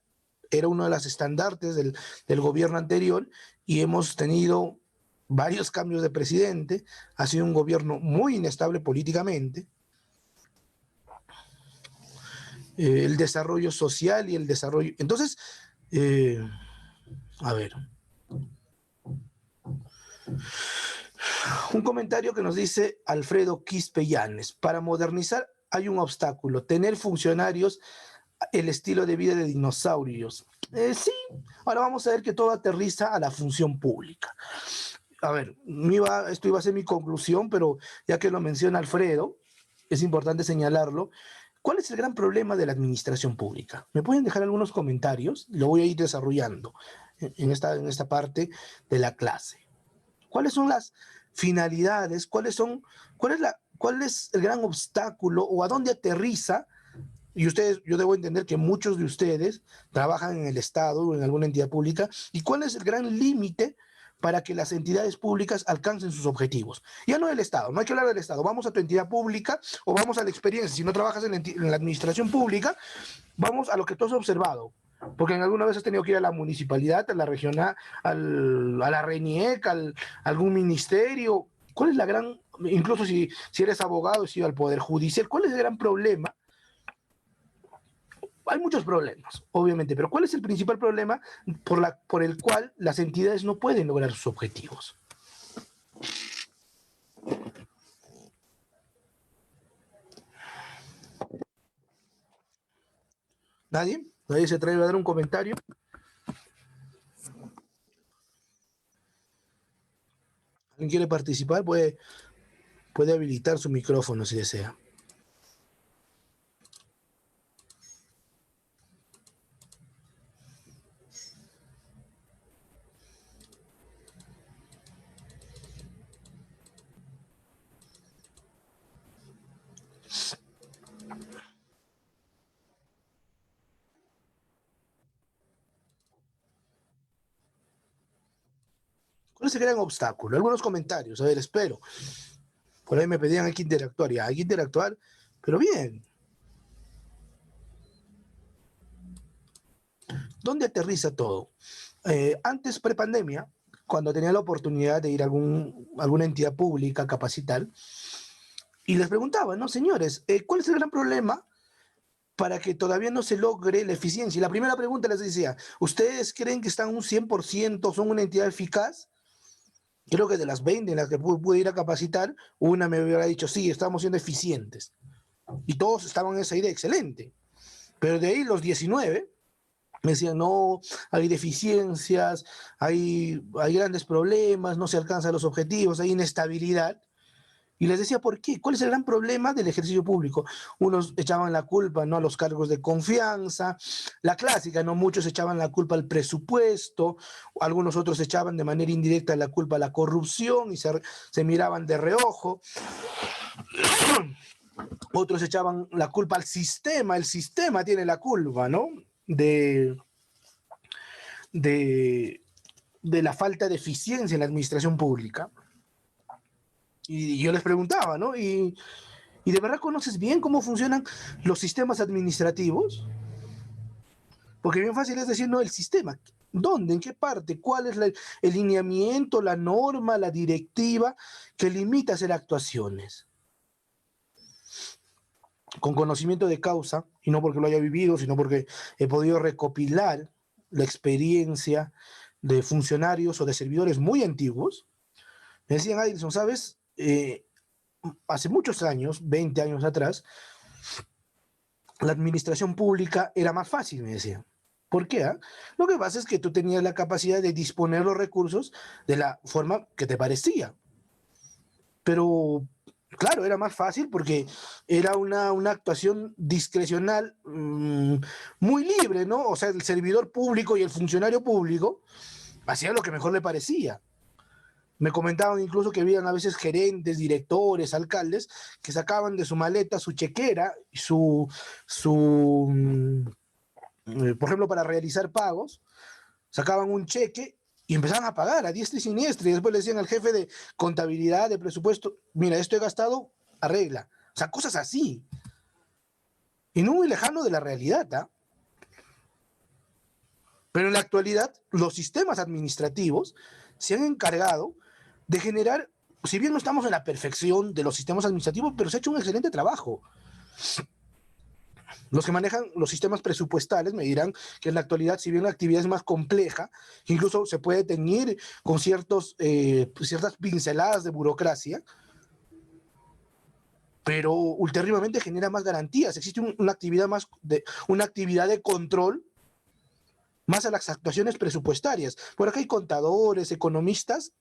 era uno de los estandartes del gobierno anterior y hemos tenido varios cambios de presidente. Ha sido un gobierno muy inestable políticamente. El desarrollo social y el desarrollo... Entonces, a ver... Un comentario que nos dice Alfredo Quispe Llanes. Para modernizar hay un obstáculo, tener funcionarios el estilo de vida de dinosaurios. Sí, ahora vamos a ver que todo aterriza a la función pública. A ver, esto iba a ser mi conclusión, pero ya que lo menciona Alfredo, es importante señalarlo. ¿Cuál es el gran problema de la administración pública? ¿Me pueden dejar algunos comentarios? Lo voy a ir desarrollando en esta parte de la clase. ¿Cuáles son las finalidades? ¿Cuál es el gran obstáculo o a dónde aterriza? Y ustedes, yo debo entender que muchos de ustedes trabajan en el Estado o en alguna entidad pública. ¿Y cuál es el gran límite para que las entidades públicas alcancen sus objetivos? Ya no del Estado, no hay que hablar del Estado. Vamos a tu entidad pública o vamos a la experiencia. Si no trabajas en la administración pública, vamos a lo que tú has observado. Porque en alguna vez has tenido que ir a la municipalidad, a la regional, a la RENIEC, a algún ministerio. ¿Cuál es la gran, incluso si eres abogado y si al Poder Judicial, cuál es el gran problema? Hay muchos problemas, obviamente, pero ¿cuál es el principal problema por el cual las entidades no pueden lograr sus objetivos? ¿Nadie? ¿Nadie se atreve a dar un comentario? ¿Alguien quiere participar? Puede habilitar su micrófono si desea. ¿Cuál es el gran obstáculo? Algunos comentarios, a ver, espero. Por ahí me pedían hay que interactuar, ya, hay que interactuar, pero bien. ¿Dónde aterriza todo? Antes, prepandemia, cuando tenía la oportunidad de ir a alguna entidad pública a capacitar, y les preguntaba, ¿no, señores, cuál es el gran problema para que todavía no se logre la eficiencia? Y la primera pregunta les decía, ¿ustedes creen que están un 100%, son una entidad eficaz? Creo que de las 20 en las que pude ir a capacitar, una me hubiera dicho, sí, estamos siendo eficientes. Y todos estaban en esa idea, excelente. Pero de ahí los 19 me decían, no, hay deficiencias, hay grandes problemas, no se alcanzan los objetivos, hay inestabilidad. Y les decía, ¿por qué? ¿Cuál es el gran problema del ejercicio público? Unos echaban la culpa, ¿no?, a los cargos de confianza, la clásica, ¿no? Muchos echaban la culpa al presupuesto, algunos otros echaban de manera indirecta la culpa a la corrupción y se miraban de reojo. Otros echaban la culpa al sistema, el sistema tiene la culpa, ¿no? De la falta de eficiencia en la administración pública. Y yo les preguntaba, ¿no? ¿Y de verdad conoces bien cómo funcionan los sistemas administrativos? Porque bien fácil es decir, no, el sistema. ¿Dónde? ¿En qué parte? ¿Cuál es el lineamiento, la norma, la directiva que limita hacer actuaciones? Con conocimiento de causa, y no porque lo haya vivido, sino porque he podido recopilar la experiencia de funcionarios o de servidores muy antiguos. Me decían, Adilson, ¿sabes? Hace muchos años, 20 años atrás, la administración pública era más fácil, me decían. ¿Por qué? Lo que pasa es que tú tenías la capacidad de disponer los recursos de la forma que te parecía. Pero, claro, era más fácil porque era una actuación discrecional muy libre, ¿no? O sea, el servidor público y el funcionario público hacían lo que mejor le parecía. Me comentaban incluso que habían a veces gerentes, directores, alcaldes, que sacaban de su maleta su chequera, por ejemplo, para realizar pagos, sacaban un cheque y empezaban a pagar a diestra y siniestra. Y después le decían al jefe de contabilidad, de presupuesto, mira, esto he gastado, arregla. O sea, cosas así. Y no muy lejano de la realidad, ¿ah? Pero en la actualidad, los sistemas administrativos se han encargado de generar, si bien no estamos en la perfección de los sistemas administrativos, pero se ha hecho un excelente trabajo. Los que manejan los sistemas presupuestales me dirán que en la actualidad, si bien la actividad es más compleja, incluso se puede teñir con ciertas pinceladas de burocracia, pero ulteriormente genera más garantías. Existe una actividad de control más a las actuaciones presupuestarias. Por acá hay contadores, economistas.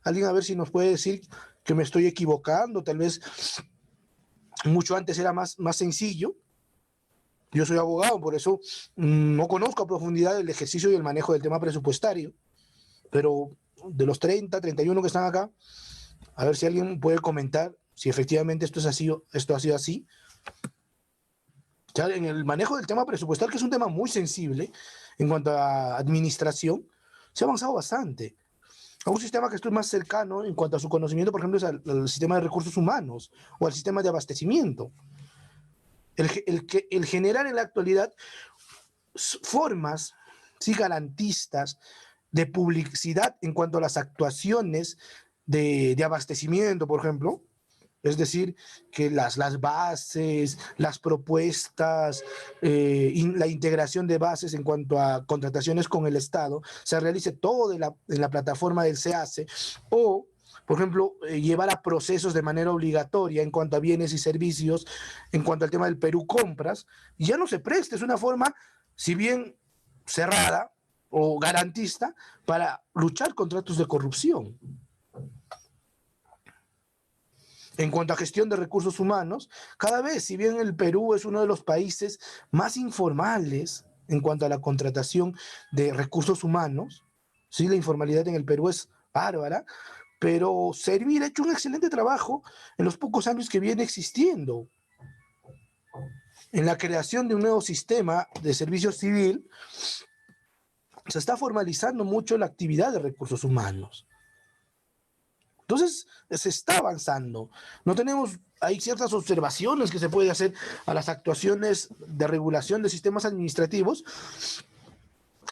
Alguien a ver si nos puede decir que me estoy equivocando, tal vez mucho antes era más sencillo. Yo soy abogado, por eso no conozco a profundidad el ejercicio y el manejo del tema presupuestario, pero de los 30, 31 que están acá, a ver si alguien puede comentar si efectivamente esto ha sido así. Ya en el manejo del tema presupuestal, que es un tema muy sensible en cuanto a administración, se ha avanzado bastante. A un sistema que estoy más cercano en cuanto a su conocimiento, por ejemplo, es al sistema de recursos humanos o al sistema de abastecimiento. El generar en la actualidad formas, sí, garantistas de publicidad en cuanto a las actuaciones de abastecimiento, por ejemplo. Es decir, que las bases, las propuestas, la integración de bases en cuanto a contrataciones con el Estado, se realice todo en la plataforma del SEACE, o, por ejemplo, llevar a procesos de manera obligatoria en cuanto a bienes y servicios, en cuanto al tema del Perú Compras, ya no se presta, es una forma, si bien cerrada o garantista, para luchar contra actos de corrupción. En cuanto a gestión de recursos humanos, cada vez, si bien el Perú es uno de los países más informales en cuanto a la contratación de recursos humanos, sí, la informalidad en el Perú es bárbara, pero Servir ha hecho un excelente trabajo en los pocos años que viene existiendo. En la creación de un nuevo sistema de servicio civil, se está formalizando mucho la actividad de recursos humanos. Entonces, se está avanzando. Hay ciertas observaciones que se puede hacer a las actuaciones de regulación de sistemas administrativos,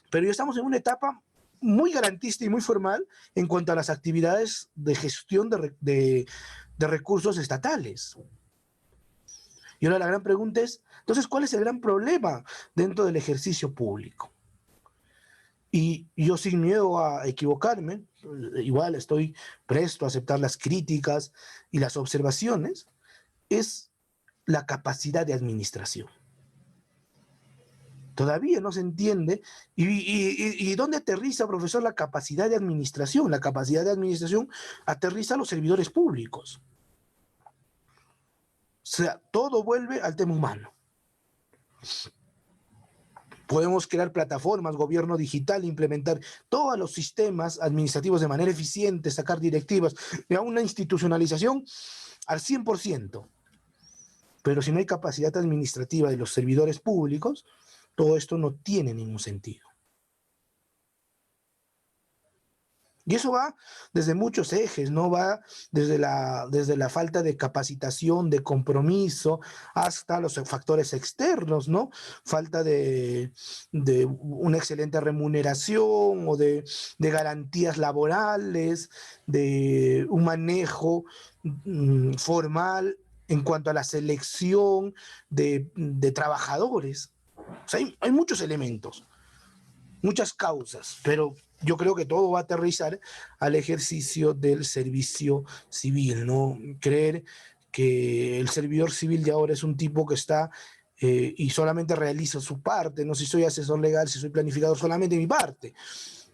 pero ya estamos en una etapa muy garantista y muy formal en cuanto a las actividades de gestión de recursos estatales. Y ahora la gran pregunta es, entonces, ¿cuál es el gran problema dentro del ejercicio público? Y yo, sin miedo a equivocarme, igual estoy presto a aceptar las críticas y las observaciones, es la capacidad de administración. Todavía no se entiende. ¿Y dónde aterriza, profesor, la capacidad de administración? La capacidad de administración aterriza a los servidores públicos. O sea, todo vuelve al tema humano. Podemos crear plataformas, gobierno digital, implementar todos los sistemas administrativos de manera eficiente, sacar directivas, una institucionalización al 100%. Pero si no hay capacidad administrativa de los servidores públicos, todo esto no tiene ningún sentido. Y eso va desde muchos ejes, ¿no? Va desde la falta de capacitación, de compromiso, hasta los factores externos, ¿no? Falta de una excelente remuneración o de garantías laborales, de un manejo formal en cuanto a la selección de trabajadores. O sea, hay muchos elementos. muchas causas, pero yo creo que todo va a aterrizar al ejercicio del servicio civil, ¿no? Creer que el servidor civil de ahora es un tipo que está y solamente realiza su parte, no si soy asesor legal, si soy planificador, solamente mi parte.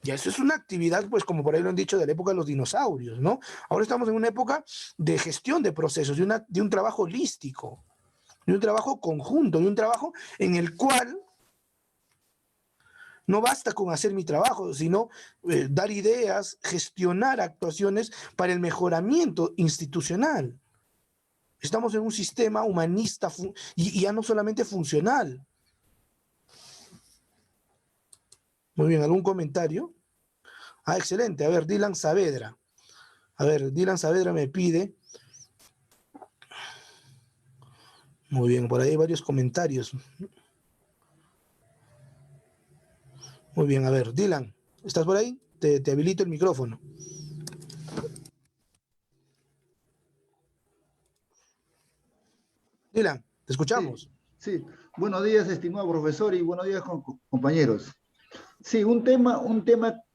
Ya eso es una actividad, pues como por ahí lo han dicho, de la época de los dinosaurios, ¿no? Ahora estamos en una época de gestión de procesos, de un trabajo holístico, de un trabajo conjunto, de un trabajo en el cual no basta con hacer mi trabajo, sino dar ideas, gestionar actuaciones para el mejoramiento institucional. Estamos en un sistema humanista y ya no solamente funcional. Muy bien, ¿algún comentario? Ah, excelente. A ver, Dylan Saavedra. A ver, Dylan Saavedra me pide. Muy bien, por ahí hay varios comentarios. Muy bien, a ver, Dylan, ¿estás por ahí? Te habilito el micrófono. Dylan, te Sí, escuchamos. sí. Buenos días, estimado profesor, y buenos días, compañeros. Sí, un tema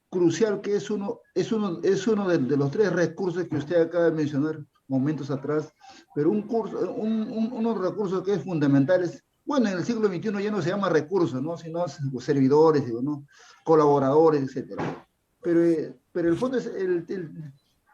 crucial que es uno de los tres recursos que usted acaba de mencionar momentos atrás, pero unos recursos que es fundamentales. Bueno, en el siglo XXI ya no se llama recursos, ¿no? Sino servidores, digo, ¿no? Colaboradores, etcétera. Pero el fondo es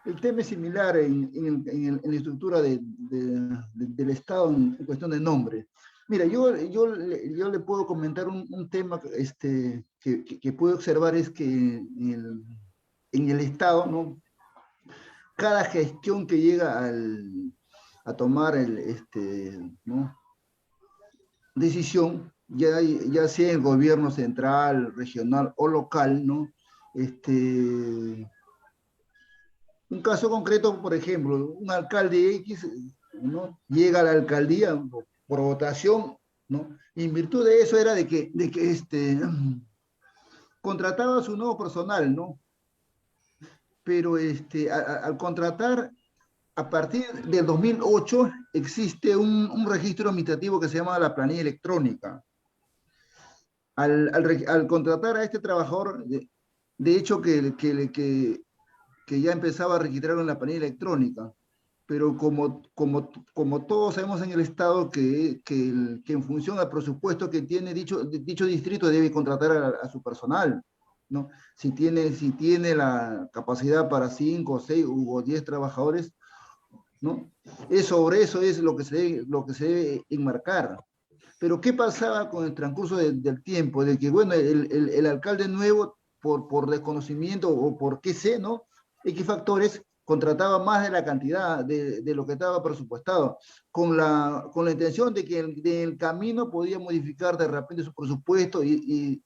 el tema es similar en la estructura del Estado en cuestión de nombre. Mira, yo le puedo comentar un tema que puedo observar es que en el Estado, ¿no? Cada gestión que llega a tomar ¿no? decisión, ya sea el gobierno central, regional o local, ¿no? Un caso concreto, por ejemplo, un alcalde X, ¿no? Llega a la alcaldía por votación, ¿no? Y en virtud de eso era de que contrataba a su nuevo personal, ¿no? Pero al contratar, a partir del 2008 existe un registro administrativo que se llama la planilla electrónica. Al contratar a este trabajador, de hecho que ya empezaba a registrarlo en la planilla electrónica, pero como todos sabemos en el Estado que en función al presupuesto que tiene dicho distrito debe contratar a su personal, ¿no? Si tiene la capacidad para 5, 6 o 10 trabajadores, ¿no? Sobre eso es lo que se debe enmarcar. Pero ¿qué pasaba con el transcurso del tiempo? De que, bueno, el alcalde nuevo, por desconocimiento o por qué sé, ¿no? X factores, contrataba más de la cantidad de lo que estaba presupuestado, con la intención de que el camino podía modificar de repente su presupuesto y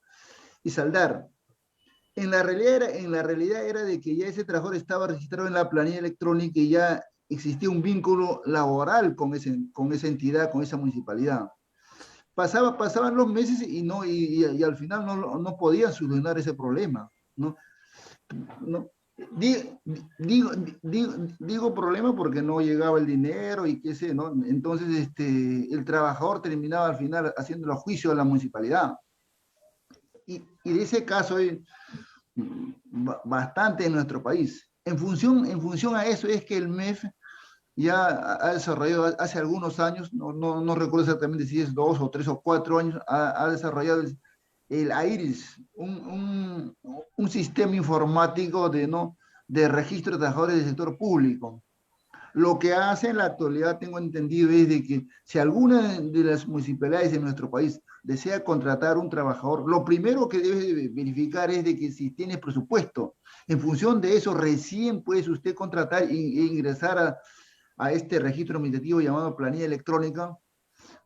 saldar. En la realidad era de que ya ese trabajador estaba registrado en la planilla electrónica y ya existía un vínculo laboral con esa entidad, con esa municipalidad. Pasaban los meses y al final no podían solucionar ese problema, ¿no? No, digo problema porque no llegaba el dinero y qué sé, ¿no? Entonces el trabajador terminaba al final haciendo el juicio a la municipalidad. Y de ese caso hay bastante en nuestro país. En función a eso es que el MEF ya ha desarrollado hace algunos años, no recuerdo exactamente si es 2 o 3 o 4 años, ha desarrollado el AIRIS, un sistema informático de registro de trabajadores del sector público. Lo que hace en la actualidad, tengo entendido, es de que si alguna de las municipalidades de nuestro país desea contratar un trabajador, lo primero que debe verificar es de que si tiene presupuesto. En función de eso, recién puede usted contratar e ingresar a este registro administrativo llamado planilla electrónica,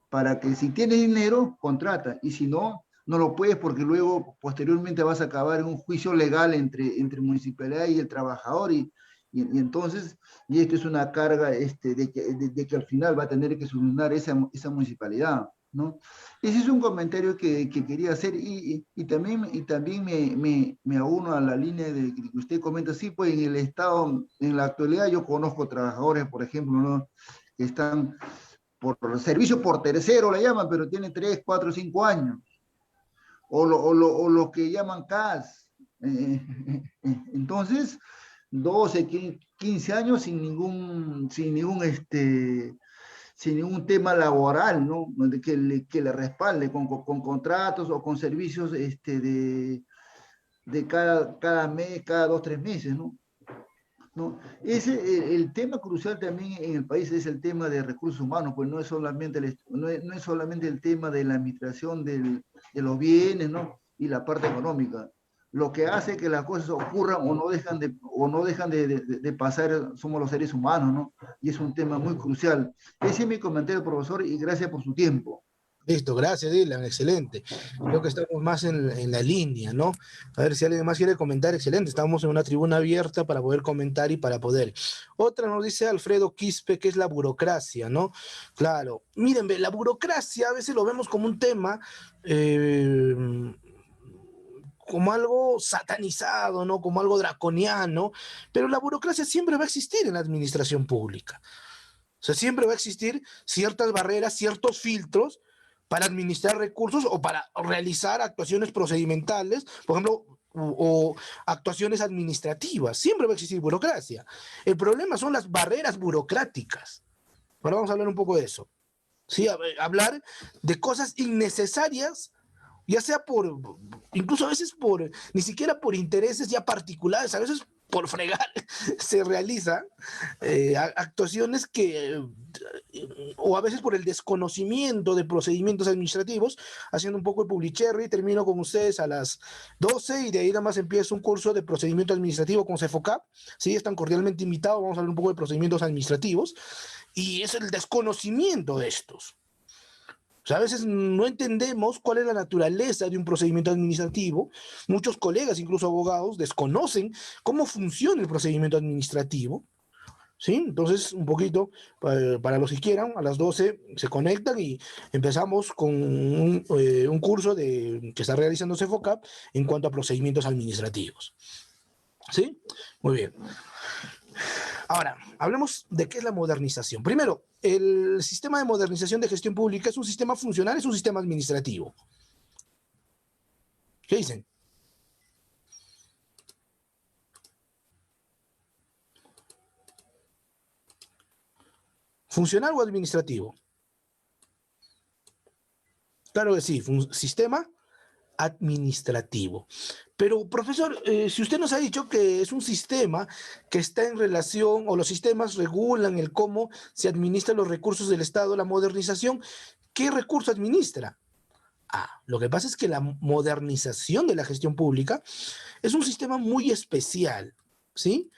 para que si tienes dinero, contrata, y si no, no lo puedes porque luego, posteriormente, vas a acabar en un juicio legal entre municipalidad y el trabajador, y entonces, y esto es una carga de que al final va a tener que solucionar esa municipalidad, ¿no? Ese es un comentario que quería hacer, y también me auno a la línea de que usted comenta. Sí, pues en el Estado, en la actualidad, yo conozco trabajadores, por ejemplo, ¿no? Que están por servicio por tercero, la llaman, pero tienen 3, 4, 5 años. o lo que llaman CAS. Entonces, 12, 15 años sin ningún tema laboral, ¿no? Que le respalde con contratos o con servicios de cada mes, cada 2, 3 meses, ¿no? ¿No? El tema crucial también en el país es el tema de recursos humanos, pues no es solamente no es solamente el tema de la administración de los bienes, ¿no? Y la parte económica. Lo que hace que las cosas ocurran o no dejan de pasar somos los seres humanos, ¿no? Y es un tema muy crucial. Ese es mi comentario, profesor, y gracias por su tiempo. Listo, gracias, Dylan, excelente. Creo que estamos más en la línea, ¿no? A ver si alguien más quiere comentar, excelente. Estamos en una tribuna abierta para poder comentar y para poder. Otra nos dice Alfredo Quispe, que es la burocracia, ¿no? Claro, miren, la burocracia a veces lo vemos como un tema, como algo satanizado, ¿no? Como algo draconiano, pero la burocracia siempre va a existir en la administración pública. O sea, siempre va a existir ciertas barreras, ciertos filtros para administrar recursos o para realizar actuaciones procedimentales, por ejemplo, o actuaciones administrativas. Siempre va a existir burocracia. El problema son las barreras burocráticas. Ahora vamos a hablar un poco de eso. Sí, hablar de cosas innecesarias, ya sea incluso a veces ni siquiera por intereses ya particulares, a veces por fregar, se realizan actuaciones o a veces por el desconocimiento de procedimientos administrativos, haciendo un poco de publicherry. Termino con ustedes a las 12 y de ahí nada más empiezo un curso de procedimiento administrativo con CEFOCAP. Sí, están cordialmente invitados, vamos a hablar un poco de procedimientos administrativos, y es el desconocimiento de estos. O sea, a veces no entendemos cuál es la naturaleza de un procedimiento administrativo. Muchos colegas, incluso abogados, desconocen cómo funciona el procedimiento administrativo. ¿Sí? Entonces, un poquito, para los que quieran, a las 12 se conectan y empezamos con un curso que está realizando CEFOCAP en cuanto a procedimientos administrativos. ¿Sí? Muy bien. Ahora, hablemos de qué es la modernización. Primero, el sistema de modernización de gestión pública es un sistema funcional, es un sistema administrativo. ¿Qué dicen? ¿Funcional o administrativo? Claro que sí, sistema administrativo. Pero, profesor, si usted nos ha dicho que es un sistema que está en relación, o los sistemas regulan el cómo se administran los recursos del Estado, la modernización, ¿qué recurso administra? Lo que pasa es que la modernización de la gestión pública es un sistema muy especial, ¿sí?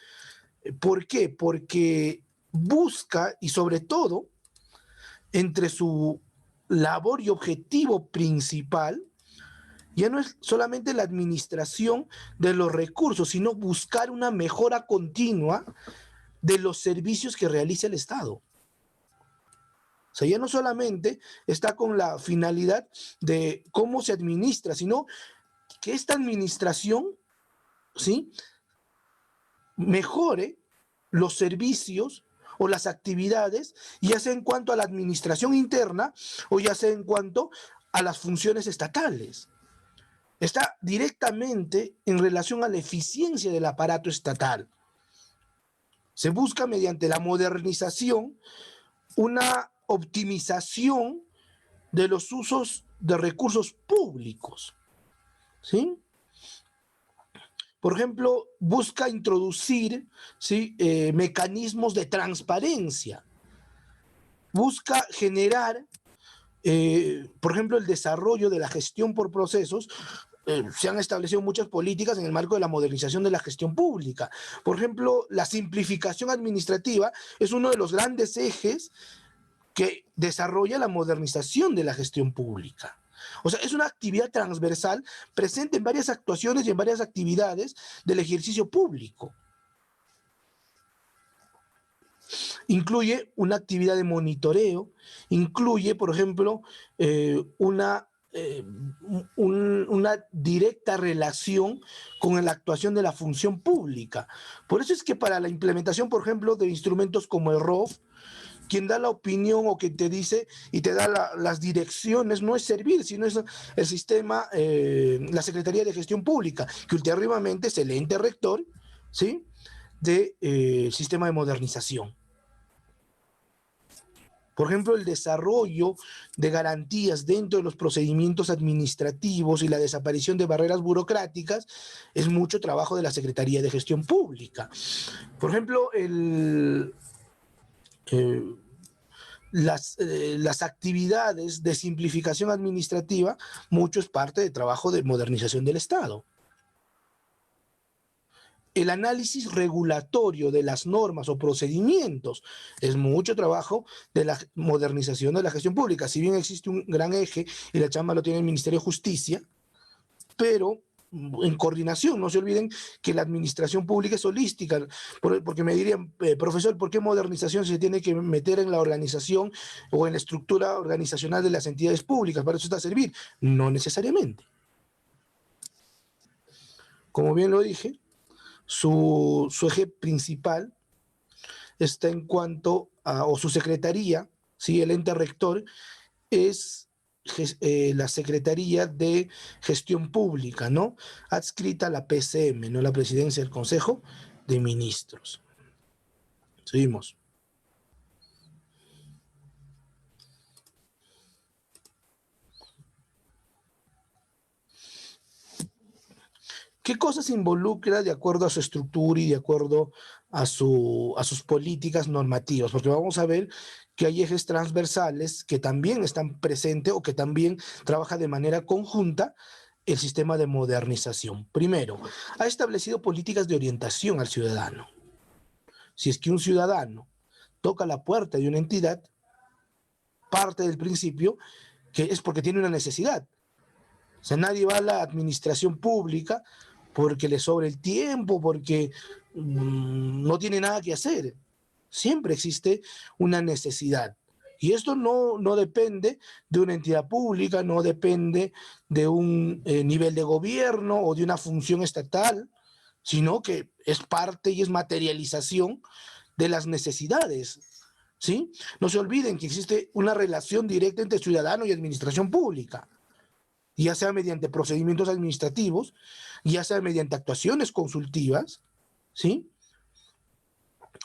¿Por qué? Porque busca, y sobre todo, entre su labor y objetivo principal, ya no es solamente la administración de los recursos, sino buscar una mejora continua de los servicios que realiza el Estado. O sea, ya no solamente está con la finalidad de cómo se administra, sino que esta administración, ¿sí?, mejore los servicios o las actividades, ya sea en cuanto a la administración interna o ya sea en cuanto a las funciones estatales. Está directamente en relación a la eficiencia del aparato estatal. Se busca mediante la modernización una optimización de los usos de recursos públicos, ¿sí? Por ejemplo, busca introducir, ¿sí?, mecanismos de transparencia. Busca generar, por ejemplo, el desarrollo de la gestión por procesos. Se han establecido muchas políticas en el marco de la modernización de la gestión pública. Por ejemplo, la simplificación administrativa es uno de los grandes ejes que desarrolla la modernización de la gestión pública. O sea, es una actividad transversal presente en varias actuaciones y en varias actividades del ejercicio público. Incluye una actividad de monitoreo, incluye, por ejemplo, una directa relación con la actuación de la función pública. Por eso es que para la implementación, por ejemplo, de instrumentos como el ROF, quien da la opinión o que te dice y te da las direcciones no es servir, sino es el sistema, la Secretaría de Gestión Pública, que últimamente es el ente rector, ¿sí?, del sistema de modernización. Por ejemplo, el desarrollo de garantías dentro de los procedimientos administrativos y la desaparición de barreras burocráticas es mucho trabajo de la Secretaría de Gestión Pública. Por ejemplo, las actividades de simplificación administrativa, mucho es parte de trabajo de modernización del Estado. El análisis regulatorio de las normas o procedimientos es mucho trabajo de la modernización de la gestión pública. Si bien existe un gran eje y la chamba lo tiene el Ministerio de Justicia, pero en coordinación, no se olviden que la administración pública es holística, porque me dirían, profesor, ¿por qué modernización se tiene que meter en la organización o en la estructura organizacional de las entidades públicas? ¿Para eso está a servir? No necesariamente. Como bien lo dije, su eje principal está en cuanto a, o su secretaría, ¿sí?, el ente rector, es la Secretaría de Gestión Pública, ¿no?, adscrita a la PCM, ¿no?, la Presidencia del Consejo de Ministros. Seguimos. ¿Qué cosas involucra de acuerdo a su estructura y de acuerdo a sus políticas normativas? Porque vamos a ver que hay ejes transversales que también están presentes o que también trabaja de manera conjunta el sistema de modernización. Primero, ha establecido políticas de orientación al ciudadano. Si es que un ciudadano toca la puerta de una entidad, parte del principio que es porque tiene una necesidad. O sea, nadie va a la administración pública porque le sobra el tiempo, porque no tiene nada que hacer. Siempre existe una necesidad. Y esto no depende de una entidad pública, no depende de un nivel de gobierno o de una función estatal, sino que es parte y es materialización de las necesidades, ¿sí? No se olviden que existe una relación directa entre ciudadano y administración pública, ya sea mediante procedimientos administrativos, ya sea mediante actuaciones consultivas, ¿sí?,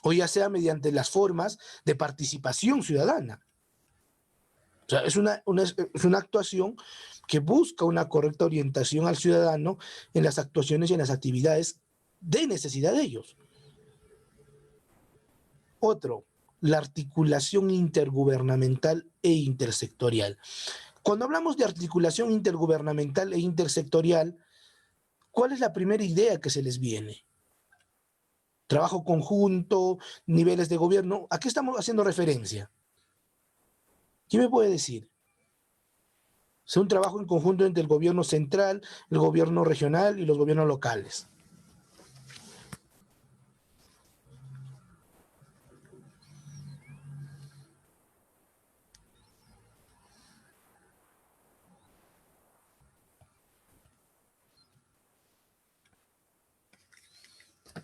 o ya sea mediante las formas de participación ciudadana. O sea, es una actuación que busca una correcta orientación al ciudadano en las actuaciones y en las actividades de necesidad de ellos. Otro, la articulación intergubernamental e intersectorial. Cuando hablamos de articulación intergubernamental e intersectorial, ¿cuál es la primera idea que se les viene? Trabajo conjunto, niveles de gobierno. ¿A qué estamos haciendo referencia? ¿Quién me puede decir? Es un trabajo en conjunto entre el gobierno central, el gobierno regional y los gobiernos locales.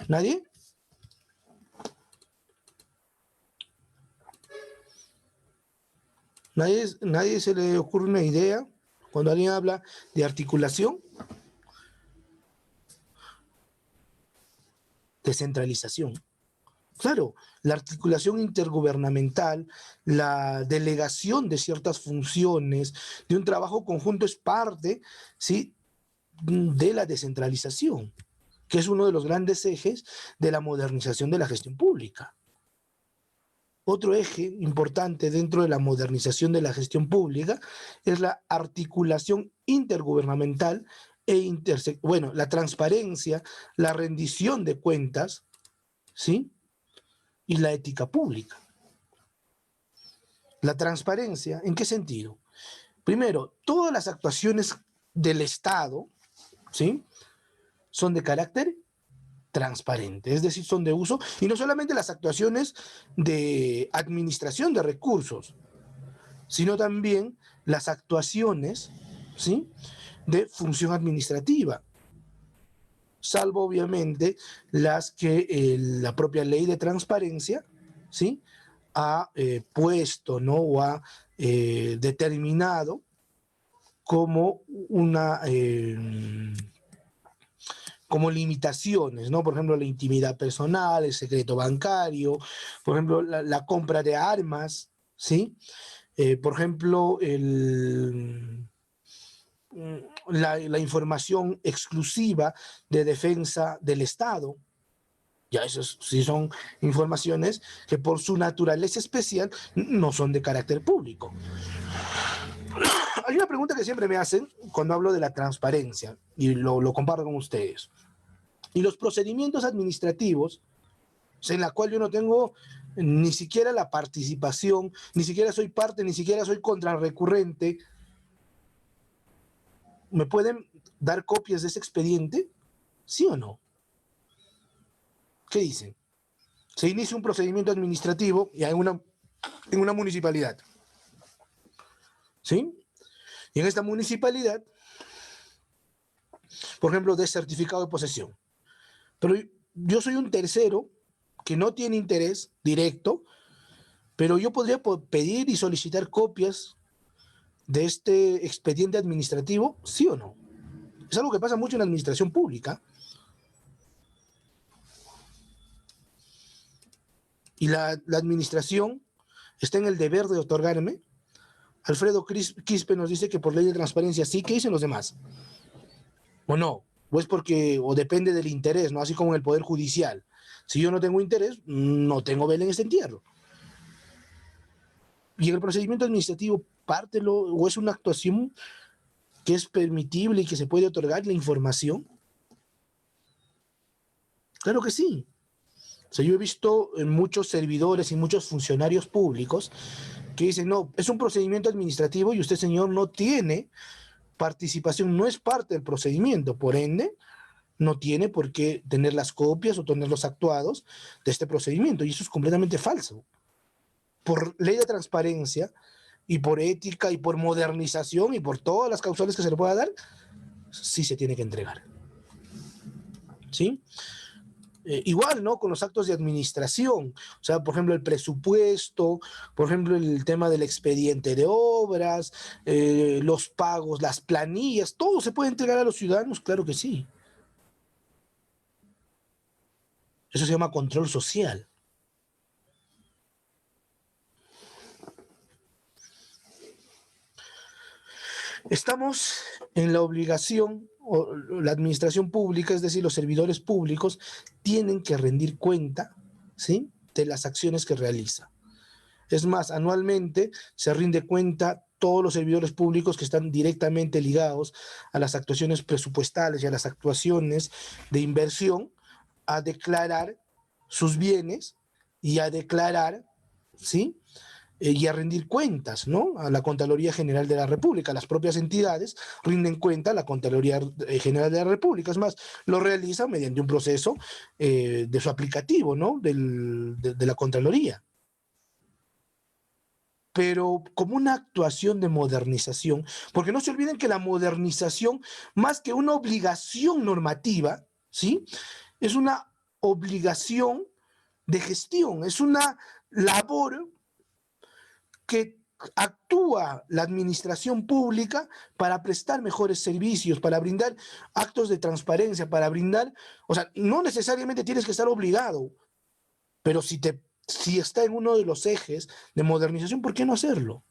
¿Nadie? ¿Nadie se le ocurre una idea cuando alguien habla de articulación? Descentralización. Claro, la articulación intergubernamental, la delegación de ciertas funciones, de un trabajo conjunto es parte, ¿sí?, de la descentralización, que es uno de los grandes ejes de la modernización de la gestión pública. Otro eje importante dentro de la modernización de la gestión pública es la articulación intergubernamental la transparencia, la rendición de cuentas, ¿sí?, y la ética pública. La transparencia, ¿en qué sentido? Primero, todas las actuaciones del Estado, ¿sí?, son de carácter transparente, es decir, son de uso, y no solamente las actuaciones de administración de recursos, sino también las actuaciones, ¿sí?, de función administrativa, salvo obviamente las que la propia ley de transparencia, ¿sí?, ha puesto, ¿no? O ha determinado como como limitaciones, ¿no? Por ejemplo, la intimidad personal, el secreto bancario, por ejemplo, la compra de armas, ¿sí? Por ejemplo, la información exclusiva de defensa del Estado. Ya esas sí son informaciones que por su naturaleza especial no son de carácter público. Hay una pregunta que siempre me hacen cuando hablo de la transparencia y lo comparto con ustedes. Y los procedimientos administrativos, en la cual yo no tengo ni siquiera la participación, ni siquiera soy parte, ni siquiera soy contrarrecurrente, ¿me pueden dar copias de ese expediente? ¿Sí o no? ¿Qué dicen? Se inicia un procedimiento administrativo y en una municipalidad, ¿sí? Y en esta municipalidad, por ejemplo, de certificado de posesión. Pero yo soy un tercero que no tiene interés directo, pero yo podría pedir y solicitar copias de este expediente administrativo, ¿sí o no? Es algo que pasa mucho en la administración pública. Y la administración está en el deber de otorgarme. Alfredo Quispe nos dice que por ley de transparencia sí. ¿Qué dicen los demás? ¿O no? O es porque, o depende del interés, ¿no? Así como en el Poder Judicial. Si yo no tengo interés, no tengo vela en este entierro. Y en el procedimiento administrativo, pártelo, o es una actuación que es permitible y que se puede otorgar la información. Claro que sí. O sea, yo he visto muchos servidores y muchos funcionarios públicos que dicen, no, es un procedimiento administrativo y usted, señor, no tiene participación, no es parte del procedimiento, por ende, no tiene por qué tener las copias o tener los actuados de este procedimiento, y eso es completamente falso. Por ley de transparencia y por ética y por modernización y por todas las causales que se le pueda dar, sí se tiene que entregar. ¿Sí? Igual, ¿no? Con los actos de administración, o sea, por ejemplo, el presupuesto, por ejemplo, el tema del expediente de obras, los pagos, las planillas, todo se puede entregar a los ciudadanos, claro que sí. Eso se llama control social. Estamos en la obligación, o la administración pública, es decir, los servidores públicos, tienen que rendir cuenta, ¿sí?, de las acciones que realiza. Es más, anualmente se rinde cuenta todos los servidores públicos que están directamente ligados a las actuaciones presupuestales y a las actuaciones de inversión, a declarar sus bienes y a declarar, ¿sí?, y a rendir cuentas, ¿no?, a la Contraloría General de la República. Las propias entidades rinden cuenta a la Contraloría General de la República. Es más, lo realizan mediante un proceso de su aplicativo, ¿no?, de la Contraloría. Pero como una actuación de modernización, porque no se olviden que la modernización, más que una obligación normativa, ¿sí?, es una obligación de gestión, es una labor que actúa la administración pública para prestar mejores servicios, para brindar actos de transparencia, para brindar, o sea, no necesariamente tienes que estar obligado, pero si está en uno de los ejes de modernización, ¿por qué no hacerlo?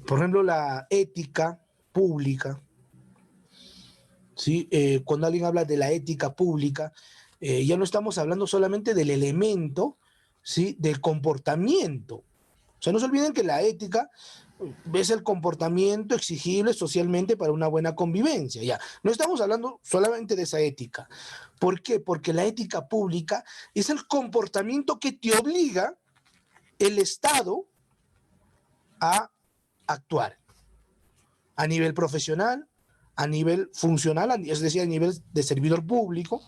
Por ejemplo, la ética pública, ¿sí? Cuando alguien habla de la ética pública, ya no estamos hablando solamente del elemento, ¿sí?, del comportamiento. O sea, no se olviden que la ética es el comportamiento exigible socialmente para una buena convivencia. Ya, no estamos hablando solamente de esa ética. ¿Por qué? Porque la ética pública es el comportamiento que te obliga el Estado a actuar a nivel profesional, a nivel funcional, es decir, a nivel de servidor público.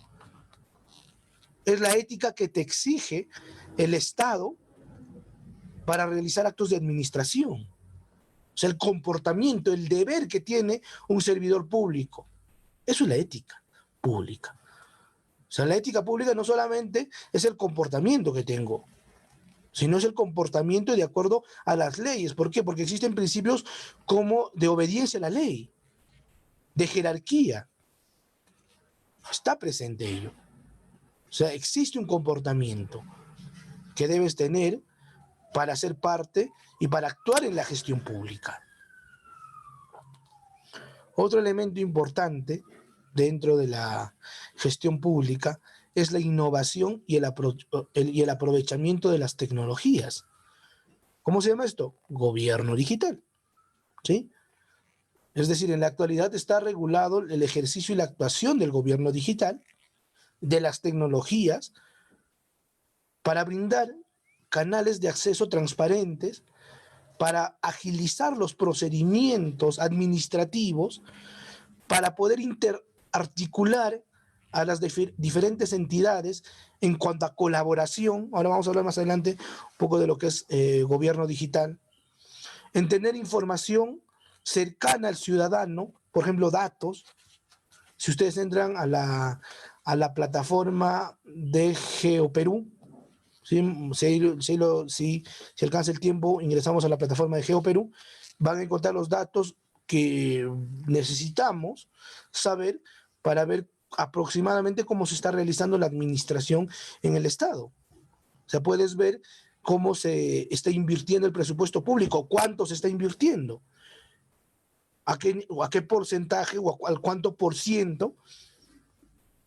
Es la ética que te exige el Estado para realizar actos de administración. sea, el comportamiento, el deber que tiene un servidor público. Eso es la ética pública. O sea, la ética pública no solamente es el comportamiento que tengo, sino es el comportamiento de acuerdo a las leyes. ¿Por qué? Porque existen principios como de obediencia a la ley, de jerarquía. Está presente ello. O sea, existe un comportamiento que debes tener para ser parte y para actuar en la gestión pública. Otro elemento importante dentro de la gestión pública es la innovación y el aprovechamiento de las tecnologías. ¿Cómo se llama esto? Gobierno digital, ¿sí? Es decir, en la actualidad está regulado el ejercicio y la actuación del gobierno digital, de las tecnologías, para brindar canales de acceso transparentes, para agilizar los procedimientos administrativos, para poder interarticular a las diferentes entidades en cuanto a colaboración. Ahora vamos a hablar más adelante un poco de lo que es gobierno digital, en tener información cercana al ciudadano, por ejemplo, datos. Si ustedes entran a la plataforma de GeoPerú, si alcanza el tiempo, ingresamos a la plataforma de GeoPerú, van a encontrar los datos que necesitamos saber para ver aproximadamente cómo se está realizando la administración en el Estado. O sea, puedes ver cómo se está invirtiendo el presupuesto público, cuánto se está invirtiendo, a qué porcentaje o al cuánto por ciento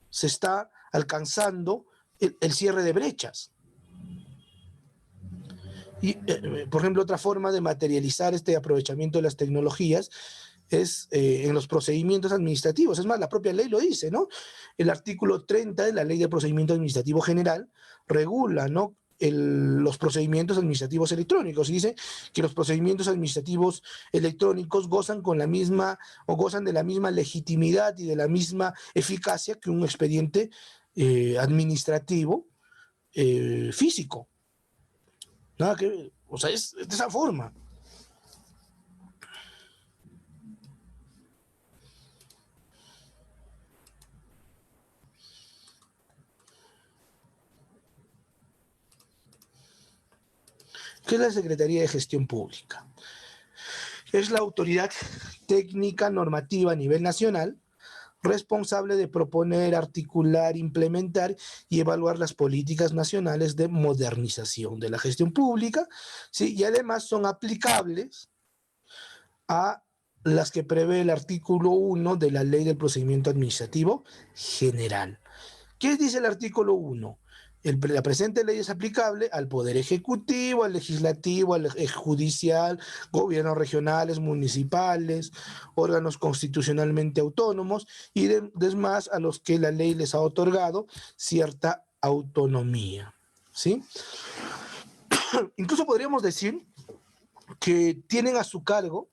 se está alcanzando el cierre de brechas. Y, por ejemplo, otra forma de materializar este aprovechamiento de las tecnologías es en los procedimientos administrativos. Es más, la propia ley lo dice, ¿no? El artículo 30 de la Ley de Procedimiento Administrativo General regula, ¿no?, los procedimientos administrativos electrónicos. Y dice que los procedimientos administrativos electrónicos gozan de la misma legitimidad y de la misma eficacia que un expediente administrativo físico. Nada que ver. O sea, es de esa forma. ¿Qué es la Secretaría de Gestión Pública? Es la autoridad técnica normativa a nivel nacional responsable de proponer, articular, implementar y evaluar las políticas nacionales de modernización de la gestión pública, ¿sí? Y además son aplicables a las que prevé el artículo 1 de la Ley del Procedimiento Administrativo General. ¿Qué dice el artículo 1? La presente ley es aplicable al Poder Ejecutivo, al Legislativo, al Judicial, gobiernos regionales, municipales, órganos constitucionalmente autónomos y demás a los que la ley les ha otorgado cierta autonomía, ¿sí? Incluso podríamos decir que tienen a su cargo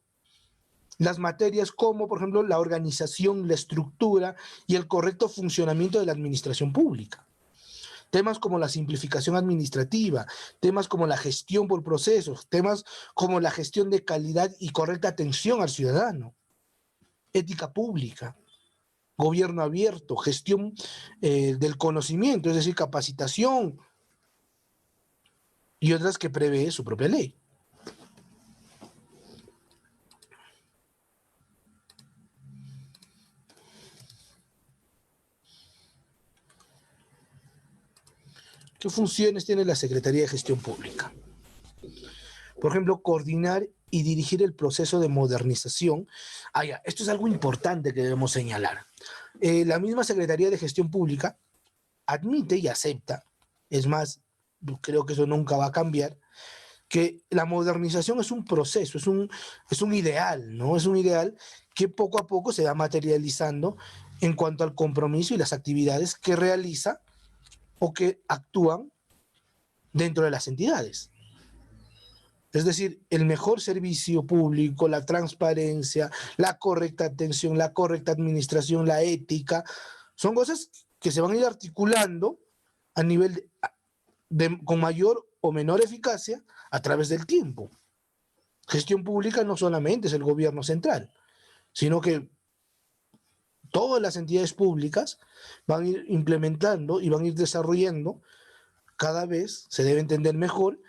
las materias como, por ejemplo, la organización, la estructura y el correcto funcionamiento de la administración pública. Temas como la simplificación administrativa, temas como la gestión por procesos, temas como la gestión de calidad y correcta atención al ciudadano, ética pública, gobierno abierto, gestión del conocimiento, es decir, capacitación y otras que prevé su propia ley. ¿Qué funciones tiene la Secretaría de Gestión Pública? Por ejemplo, coordinar y dirigir el proceso de modernización. Esto es algo importante que debemos señalar. La misma Secretaría de Gestión Pública admite y acepta, es más, creo que eso nunca va a cambiar, que la modernización es un proceso, es un ideal, ¿no? Es un ideal que poco a poco se va materializando en cuanto al compromiso y las actividades que realiza o que actúan dentro de las entidades. Es decir, el mejor servicio público, la transparencia, la correcta atención, la correcta administración, la ética, son cosas que se van a ir articulando a nivel con mayor o menor eficacia a través del tiempo. Gestión pública no solamente es el gobierno central, sino que todas las entidades públicas van a ir implementando y van a ir desarrollando, cada vez se debe entender mejor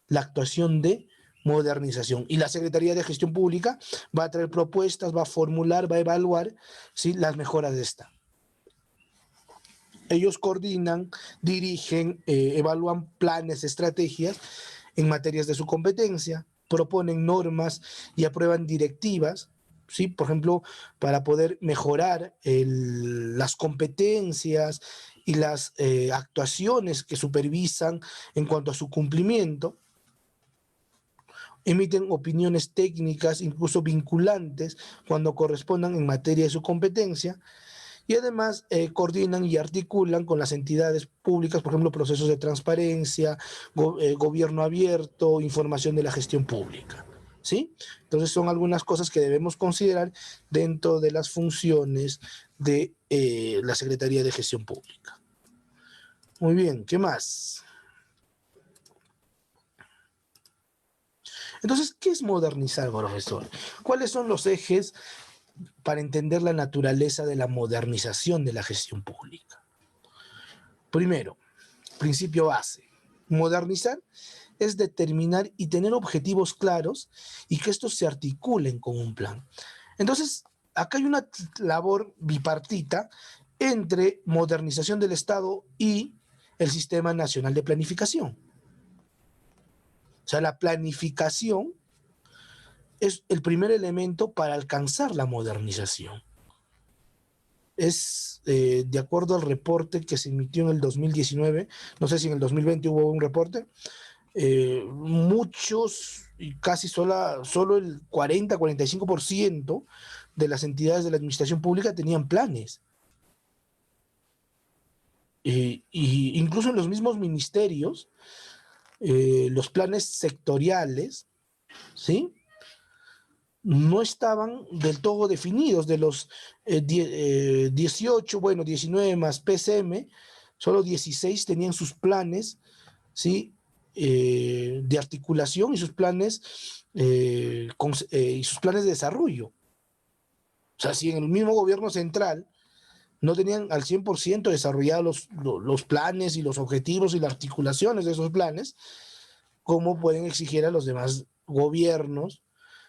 la actuación de modernización. Y la Secretaría de Gestión Pública va a traer propuestas, va a formular, va a evaluar, ¿sí?, las mejoras de esta. Ellos coordinan, dirigen, evalúan planes, estrategias en materias de su competencia, proponen normas y aprueban directivas, ¿sí? Por ejemplo, para poder mejorar las competencias y las actuaciones que supervisan en cuanto a su cumplimiento. Emiten opiniones técnicas, incluso vinculantes, cuando correspondan en materia de su competencia. Y además coordinan y articulan con las entidades públicas, por ejemplo, procesos de transparencia, gobierno abierto, información de la gestión pública, ¿sí? Entonces son algunas cosas que debemos considerar dentro de las funciones de la Secretaría de Gestión Pública. Muy bien, ¿qué más? Entonces, ¿qué es modernizar, profesor? ¿Cuáles son los ejes para entender la naturaleza de la modernización de la gestión pública? Primero, principio base. Modernizar es determinar y tener objetivos claros y que estos se articulen con un plan. Entonces, acá hay una labor bipartita entre modernización del Estado y el Sistema Nacional de Planificación. O sea, la planificación es el primer elemento para alcanzar la modernización. Es de acuerdo al reporte que se emitió en el 2019, no sé si en el 2020 hubo un reporte, muchos, y casi solo el 40-45% de las entidades de la administración pública tenían planes. Y incluso en los mismos ministerios, los planes sectoriales, ¿sí?, no estaban del todo definidos. De los 18, bueno, 19 más PCM, solo 16 tenían sus planes, ¿sí?, de articulación y sus planes de desarrollo. O sea, si en el mismo gobierno central no tenían al 100% desarrollados los planes y los objetivos y las articulaciones de esos planes, ¿cómo pueden exigir a los demás gobiernos,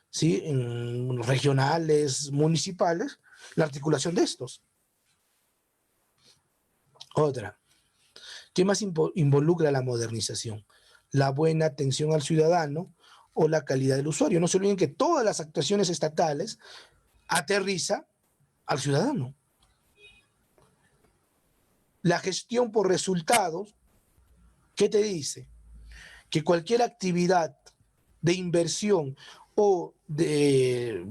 ¿sí?, regionales, municipales, la articulación de estos? Otra, ¿qué más involucra la modernización? La buena atención al ciudadano o la calidad del usuario. No se olviden que todas las actuaciones estatales aterriza al ciudadano. La gestión por resultados, ¿qué te dice? Que cualquier actividad de inversión o de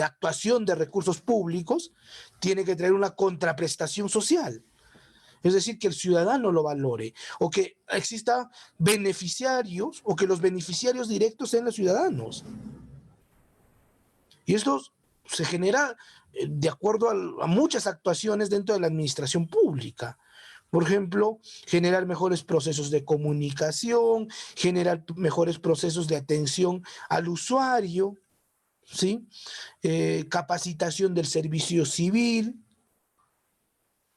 actuación de recursos públicos tiene que traer una contraprestación social. Es decir, que el ciudadano lo valore, o que exista beneficiarios, o que los beneficiarios directos sean los ciudadanos. Y esto se genera de acuerdo a muchas actuaciones dentro de la administración pública. Por ejemplo, generar mejores procesos de comunicación, generar mejores procesos de atención al usuario, ¿sí? Capacitación del servicio civil,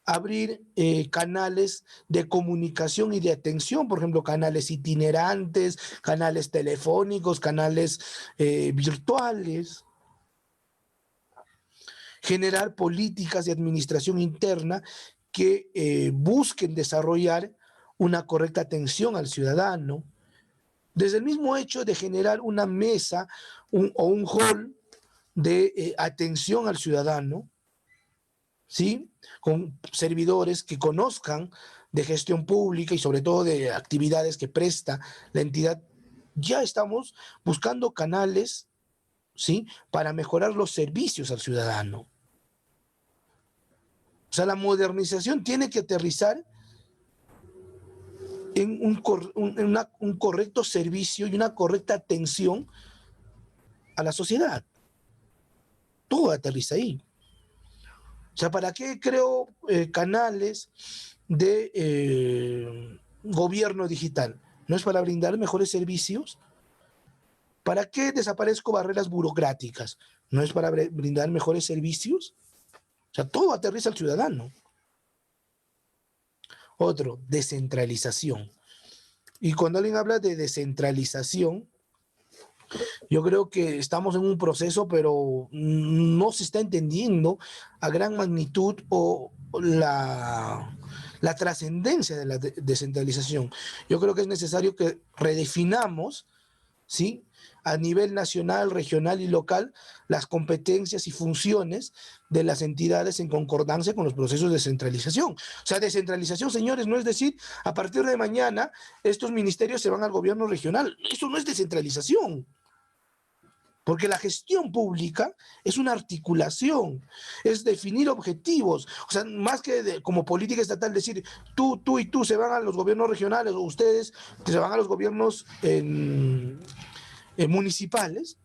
abrir canales de comunicación y de atención, por ejemplo, canales itinerantes, canales telefónicos, canales virtuales, generar políticas de administración interna que busquen desarrollar una correcta atención al ciudadano, desde el mismo hecho de generar una mesa o un hall de atención al ciudadano, ¿sí?, con servidores que conozcan de gestión pública y sobre todo de actividades que presta la entidad. Ya estamos buscando canales, ¿sí?, para mejorar los servicios al ciudadano. O sea, la modernización tiene que aterrizar en un correcto servicio y una correcta atención a la sociedad. Todo aterriza ahí. O sea, ¿para qué creo canales de gobierno digital? ¿No es para brindar mejores servicios? ¿Para qué desaparezco barreras burocráticas? ¿No es para brindar mejores servicios? O sea, todo aterriza al ciudadano. Otro, descentralización. Y cuando alguien habla de descentralización, yo creo que estamos en un proceso, pero no se está entendiendo a gran magnitud o la trascendencia de la descentralización. Yo creo que es necesario que redefinamos, ¿sí?, a nivel nacional, regional y local, las competencias y funciones de las entidades en concordancia con los procesos de descentralización. O sea, descentralización, señores, no es decir, a partir de mañana estos ministerios se van al gobierno regional. Eso no es descentralización. Porque la gestión pública es una articulación, es definir objetivos. O sea, más que como política estatal decir tú y tú se van a los gobiernos regionales o ustedes se van a los gobiernos municipales,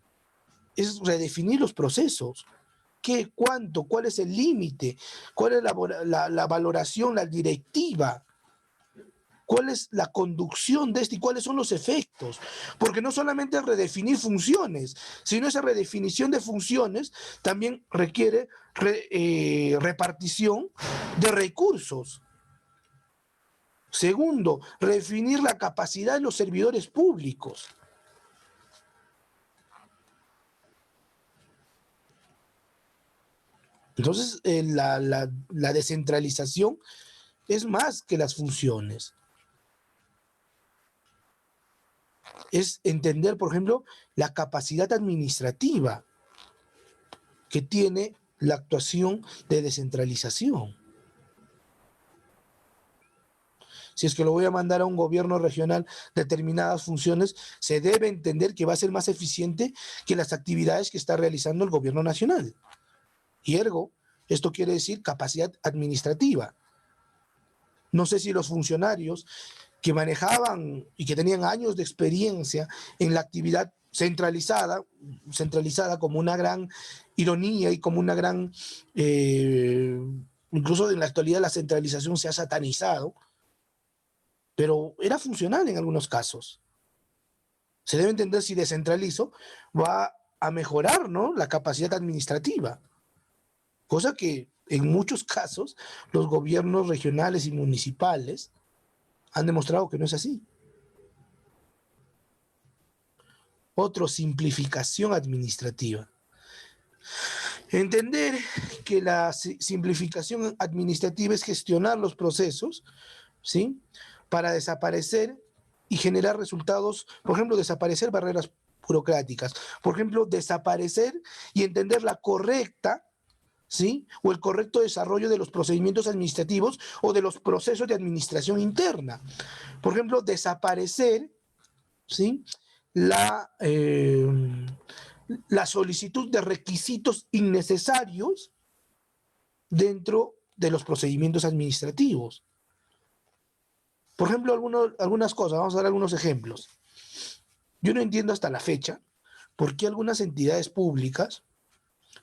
es redefinir los procesos. ¿Qué, cuánto, cuál es el límite? ¿Cuál es la valoración, la directiva? ¿Cuál es la conducción de este y cuáles son los efectos? Porque no solamente es redefinir funciones, sino esa redefinición de funciones también requiere repartición de recursos. Segundo, redefinir la capacidad de los servidores públicos. Entonces, la descentralización es más que las funciones. Es entender, por ejemplo, la capacidad administrativa que tiene la actuación de descentralización. Si es que lo voy a mandar a un gobierno regional determinadas funciones, se debe entender que va a ser más eficiente que las actividades que está realizando el gobierno nacional. Y ergo, esto quiere decir capacidad administrativa. No sé si los funcionarios que manejaban y que tenían años de experiencia en la actividad centralizada como una gran ironía y como una gran, incluso en la actualidad la centralización se ha satanizado, pero era funcional en algunos casos. Se debe entender si descentralizo va a mejorar, ¿no?, la capacidad administrativa, cosa que en muchos casos los gobiernos regionales y municipales han demostrado que no es así. Otro, simplificación administrativa. Entender que la simplificación administrativa es gestionar los procesos, ¿sí?, para desaparecer y generar resultados, por ejemplo, desaparecer barreras burocráticas, por ejemplo, desaparecer y entender la correcta, ¿sí?, o el correcto desarrollo de los procedimientos administrativos o de los procesos de administración interna. Por ejemplo, desaparecer, ¿sí?, la solicitud de requisitos innecesarios dentro de los procedimientos administrativos. Por ejemplo, algunas cosas, vamos a dar algunos ejemplos. Yo no entiendo hasta la fecha por qué algunas entidades públicas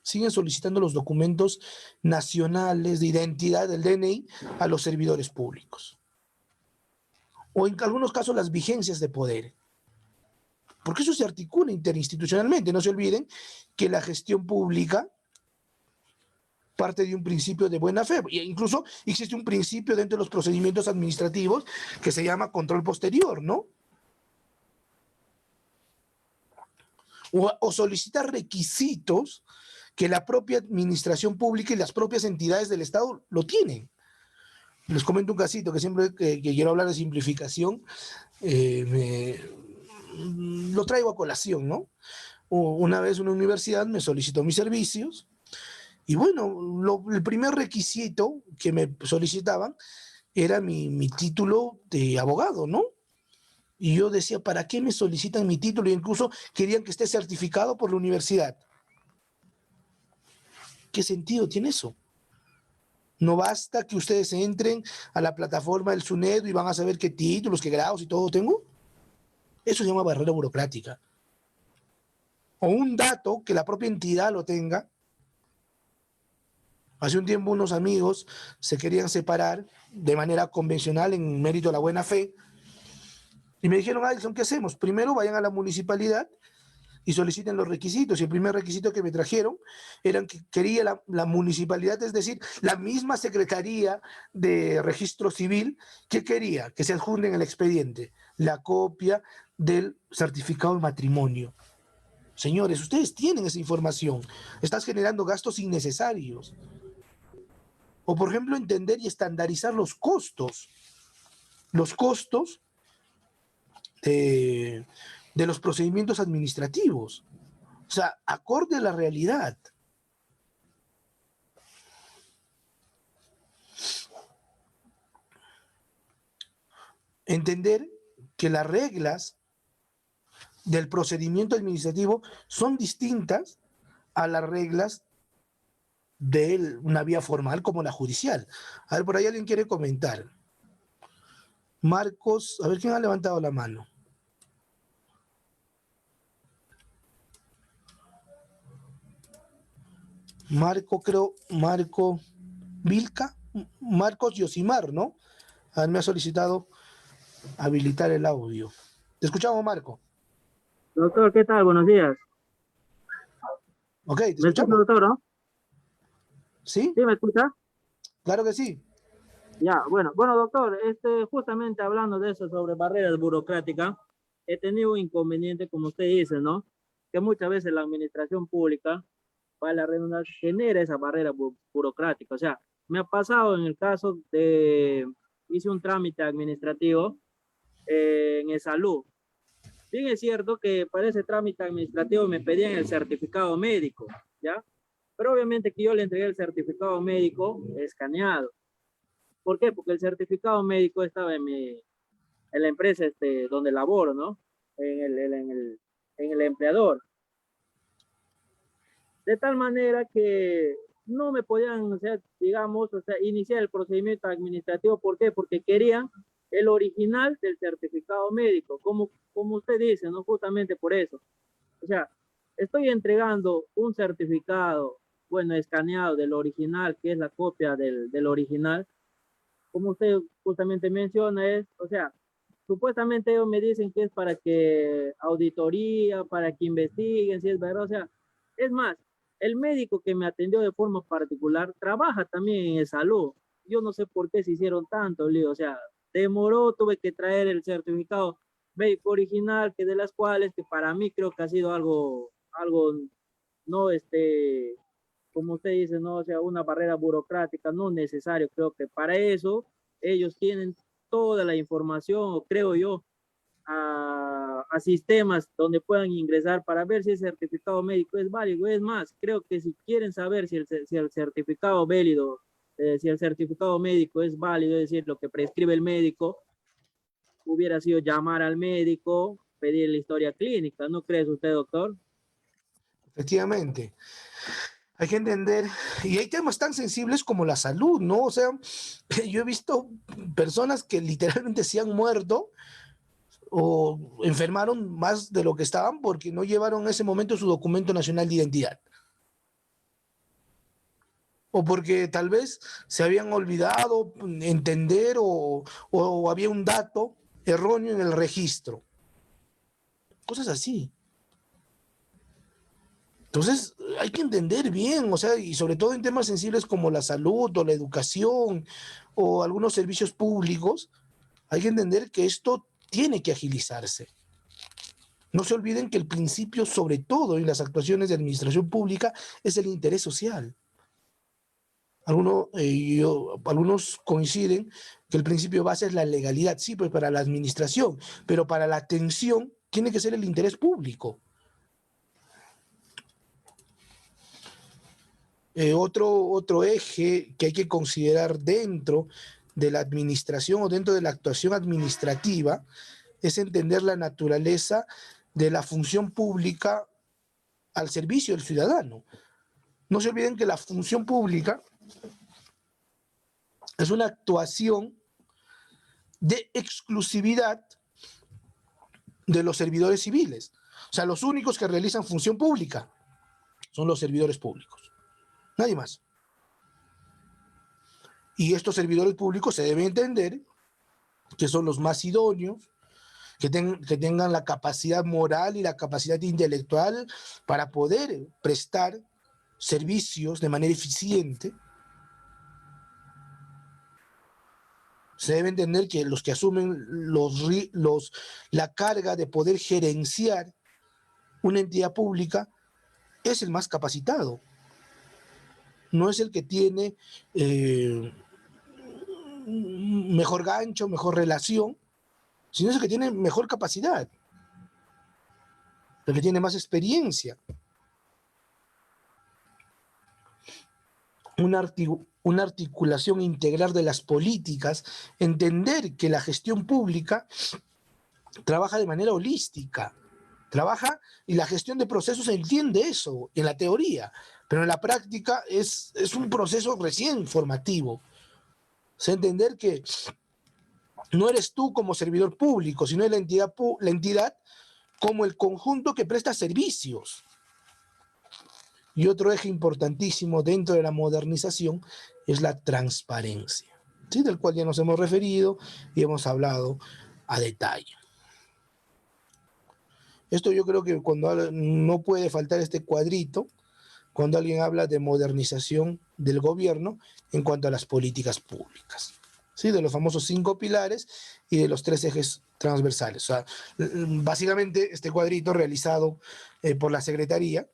siguen solicitando los documentos nacionales de identidad del DNI a los servidores públicos. O en algunos casos las vigencias de poder. Porque eso se articula interinstitucionalmente. No se olviden que la gestión pública parte de un principio de buena fe. E incluso existe un principio dentro de los procedimientos administrativos que se llama control posterior, ¿no? O solicitar requisitos que la propia administración pública y las propias entidades del Estado lo tienen. Les comento un casito que siempre que quiero hablar de simplificación, lo traigo a colación, ¿no? Una vez una universidad me solicitó mis servicios y bueno, el primer requisito que me solicitaban era mi título de abogado, ¿no? Y yo decía, ¿para qué me solicitan mi título? E incluso querían que esté certificado por la universidad. ¿Qué sentido tiene eso? No basta que ustedes entren a la plataforma del SUNEDU y van a saber qué títulos, qué grados y todo tengo. Eso se llama barrera burocrática. O un dato que la propia entidad lo tenga. Hace un tiempo unos amigos se querían separar de manera convencional en mérito de la buena fe. Y me dijeron, Adelson, ¿qué hacemos? Primero vayan a la municipalidad y soliciten los requisitos. Y el primer requisito que me trajeron era que quería la municipalidad, es decir, la misma Secretaría de Registro Civil, que quería que se adjunten el expediente la copia del certificado de matrimonio. Señores, ustedes tienen esa información. Estás generando gastos innecesarios. O, por ejemplo, entender y estandarizar los costos. Los costos de los procedimientos administrativos. O sea, acorde a la realidad. Entender que las reglas del procedimiento administrativo son distintas a las reglas de una vía formal como la judicial. A ver, por ahí alguien quiere comentar. Marcos, a ver quién ha levantado la mano. Marco Vilca, Marcos Yosimar, ¿no? A ver, me ha solicitado habilitar el audio. Te escuchamos, Marco. Doctor, ¿qué tal? Buenos días. Ok, te ¿Me escucha, escuchamos. doctor, no? ¿Sí? ¿Sí me escucha? Claro que sí. Ya, bueno, doctor, justamente hablando de eso sobre barreras burocráticas, he tenido un inconveniente, como usted dice, ¿no? Que muchas veces la administración pública, para la redundancia, genera esa barrera burocrática. O sea, me ha pasado en el caso de, hice un trámite administrativo en el salud. Bien es cierto que para ese trámite administrativo me pedían el certificado médico, ¿ya? Pero obviamente que yo le entregué el certificado médico escaneado. ¿Por qué? Porque el certificado médico estaba en la empresa donde laboro, ¿no? En el empleador. De tal manera que no me podían, o sea, digamos, o sea, iniciar el procedimiento administrativo. ¿Por qué? Porque querían el original del certificado médico, como usted dice, ¿no? Justamente por eso. O sea, estoy entregando un certificado, bueno, escaneado del original, que es la copia del original. Como usted justamente menciona, o sea, supuestamente ellos me dicen que es para que auditoría, para que investiguen si es verdad. O sea, es más, el médico que me atendió de forma particular trabaja también en salud. Yo no sé por qué se hicieron tanto lío. O sea, demoró, tuve que traer el certificado médico original, que de las cuales, que para mí creo que ha sido algo no, como usted dice, no, o sea, una barrera burocrática, no necesario. Creo que para eso ellos tienen toda la información, o creo yo, a sistemas donde puedan ingresar para ver si el certificado médico es válido. Es más, creo que si quieren saber si el certificado válido, si el certificado médico es válido, es decir, lo que prescribe el médico, hubiera sido llamar al médico, pedir la historia clínica. ¿No crees usted, doctor? Efectivamente. Hay que entender, y hay temas tan sensibles como la salud, ¿no? O sea, yo he visto personas que literalmente se han muerto o enfermaron más de lo que estaban porque no llevaron en ese momento su documento nacional de identidad. O porque tal vez se habían olvidado entender o había un dato erróneo en el registro. Cosas así. Entonces, hay que entender bien, o sea, y sobre todo en temas sensibles como la salud o la educación o algunos servicios públicos, hay que entender que esto tiene que agilizarse. No se olviden que el principio, sobre todo en las actuaciones de administración pública, es el interés social. Algunos coinciden que el principio base es la legalidad, sí, pues para la administración, pero para la atención tiene que ser el interés público. Otro eje que hay que considerar dentro de la administración o dentro de la actuación administrativa es entender la naturaleza de la función pública al servicio del ciudadano. No se olviden que la función pública es una actuación de exclusividad de los servidores civiles. O sea, los únicos que realizan función pública son los servidores públicos. Nadie más. Y estos servidores públicos se debe entender que son los más idóneos que tengan la capacidad moral y la capacidad intelectual para poder prestar servicios de manera eficiente. Se debe entender que los que asumen la carga de poder gerenciar una entidad pública es el más capacitado. No es el que tiene mejor gancho, mejor relación, sino es el que tiene mejor capacidad, el que tiene más experiencia. Una articulación integral de las políticas, entender que la gestión pública trabaja de manera holística, trabaja y la gestión de procesos se entiende eso en la teoría, pero en la práctica es un proceso recién formativo. O sea, entender que no eres tú como servidor público, sino es la entidad como el conjunto que presta servicios. Y otro eje importantísimo dentro de la modernización es la transparencia, ¿sí? Del cual ya nos hemos referido y hemos hablado a detalle. Esto yo creo que cuando no puede faltar este cuadrito cuando alguien habla de modernización del gobierno en cuanto a las políticas públicas, ¿sí? De los famosos 5 pilares y de los 3 ejes transversales. O sea, básicamente este cuadrito realizado por la Secretaría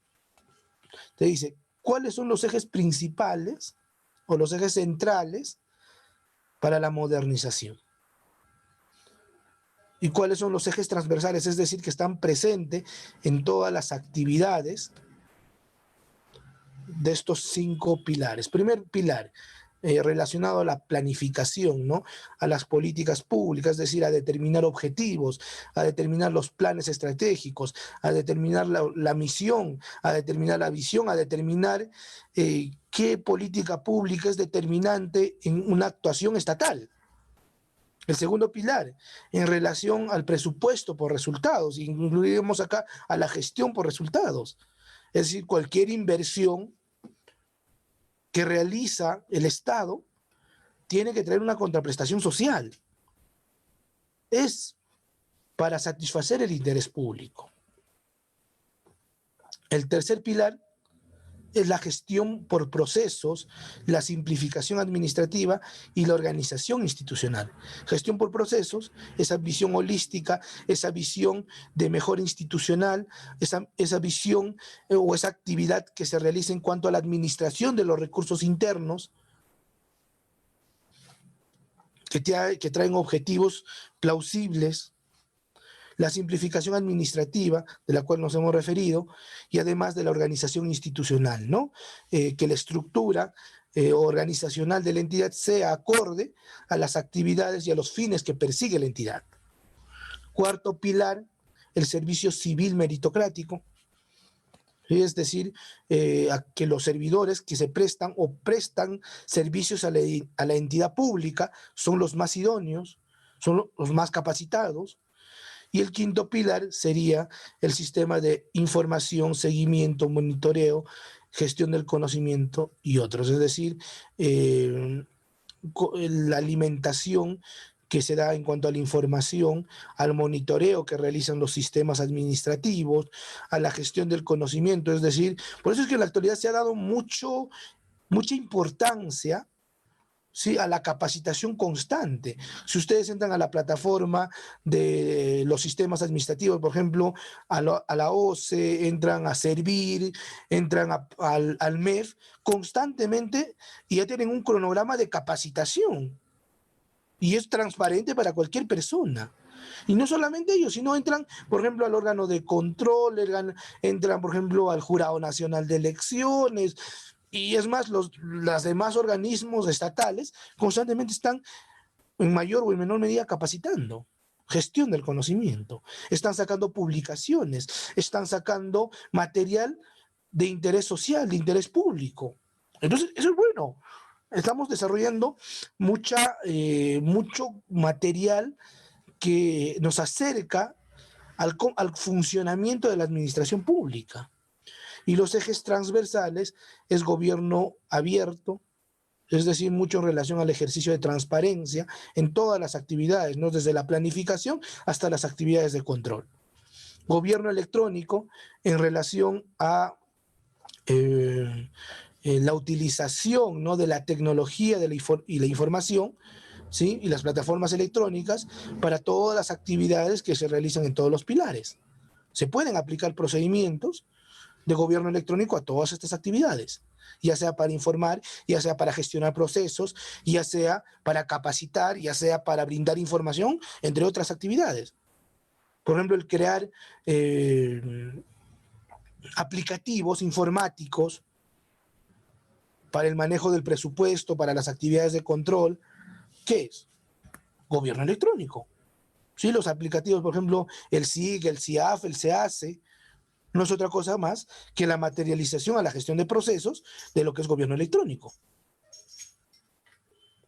te dice cuáles son los ejes principales o los ejes centrales para la modernización. Y cuáles son los ejes transversales, es decir, que están presentes en todas las actividades de estos 5 pilares. Primer pilar, relacionado a la planificación, ¿no? A las políticas públicas, es decir, a determinar objetivos, a determinar los planes estratégicos, a determinar la misión, a determinar la visión, a determinar qué política pública es determinante en una actuación estatal. El segundo pilar, en relación al presupuesto por resultados, incluiremos acá a la gestión por resultados, es decir, cualquier inversión que realiza el Estado tiene que traer una contraprestación social. Es para satisfacer el interés público. El tercer pilar es la gestión por procesos, la simplificación administrativa y la organización institucional. Gestión por procesos, esa visión holística, esa visión de mejora institucional, esa visión o esa actividad que se realiza en cuanto a la administración de los recursos internos, que traen objetivos plausibles. La simplificación administrativa, de la cual nos hemos referido, y además de la organización institucional, ¿no? Que la estructura organizacional de la entidad sea acorde a las actividades y a los fines que persigue la entidad. Cuarto pilar, el servicio civil meritocrático, es decir, que los servidores que se prestan o prestan servicios a la entidad pública son los más idóneos, son los más capacitados. Y el quinto pilar sería el sistema de información, seguimiento, monitoreo, gestión del conocimiento y otros. Es decir, la alimentación que se da en cuanto a la información, al monitoreo que realizan los sistemas administrativos, a la gestión del conocimiento. Es decir, por eso es que en la actualidad se ha dado mucha importancia, ¿sí?, a la capacitación constante. Si ustedes entran a la plataforma de los sistemas administrativos, por ejemplo, a la OCE, entran a Servir, entran al MEF, constantemente, y ya tienen un cronograma de capacitación. Y es transparente para cualquier persona. Y no solamente ellos, sino entran, por ejemplo, al órgano de control, entran, por ejemplo, al Jurado Nacional de Elecciones. Y es más, los demás organismos estatales constantemente están en mayor o en menor medida capacitando. Gestión del conocimiento. Están sacando publicaciones, están sacando material de interés social, de interés público. Entonces, eso es bueno. Estamos desarrollando mucho material que nos acerca al funcionamiento de la administración pública. Y los ejes transversales es gobierno abierto, es decir, mucho en relación al ejercicio de transparencia en todas las actividades, ¿no? Desde la planificación hasta las actividades de control. Gobierno electrónico en relación a la utilización, ¿no?, de la tecnología y la información, ¿sí?, y las plataformas electrónicas para todas las actividades que se realizan en todos los pilares. Se pueden aplicar procedimientos de gobierno electrónico a todas estas actividades, ya sea para informar, ya sea para gestionar procesos, ya sea para capacitar, ya sea para brindar información, entre otras actividades. Por ejemplo, el crear aplicativos informáticos para el manejo del presupuesto, para las actividades de control. ¿Qué es? Gobierno electrónico. Sí, los aplicativos, por ejemplo, el SIG, el CIAF, el SEACE, no es otra cosa más que la materialización a la gestión de procesos de lo que es gobierno electrónico.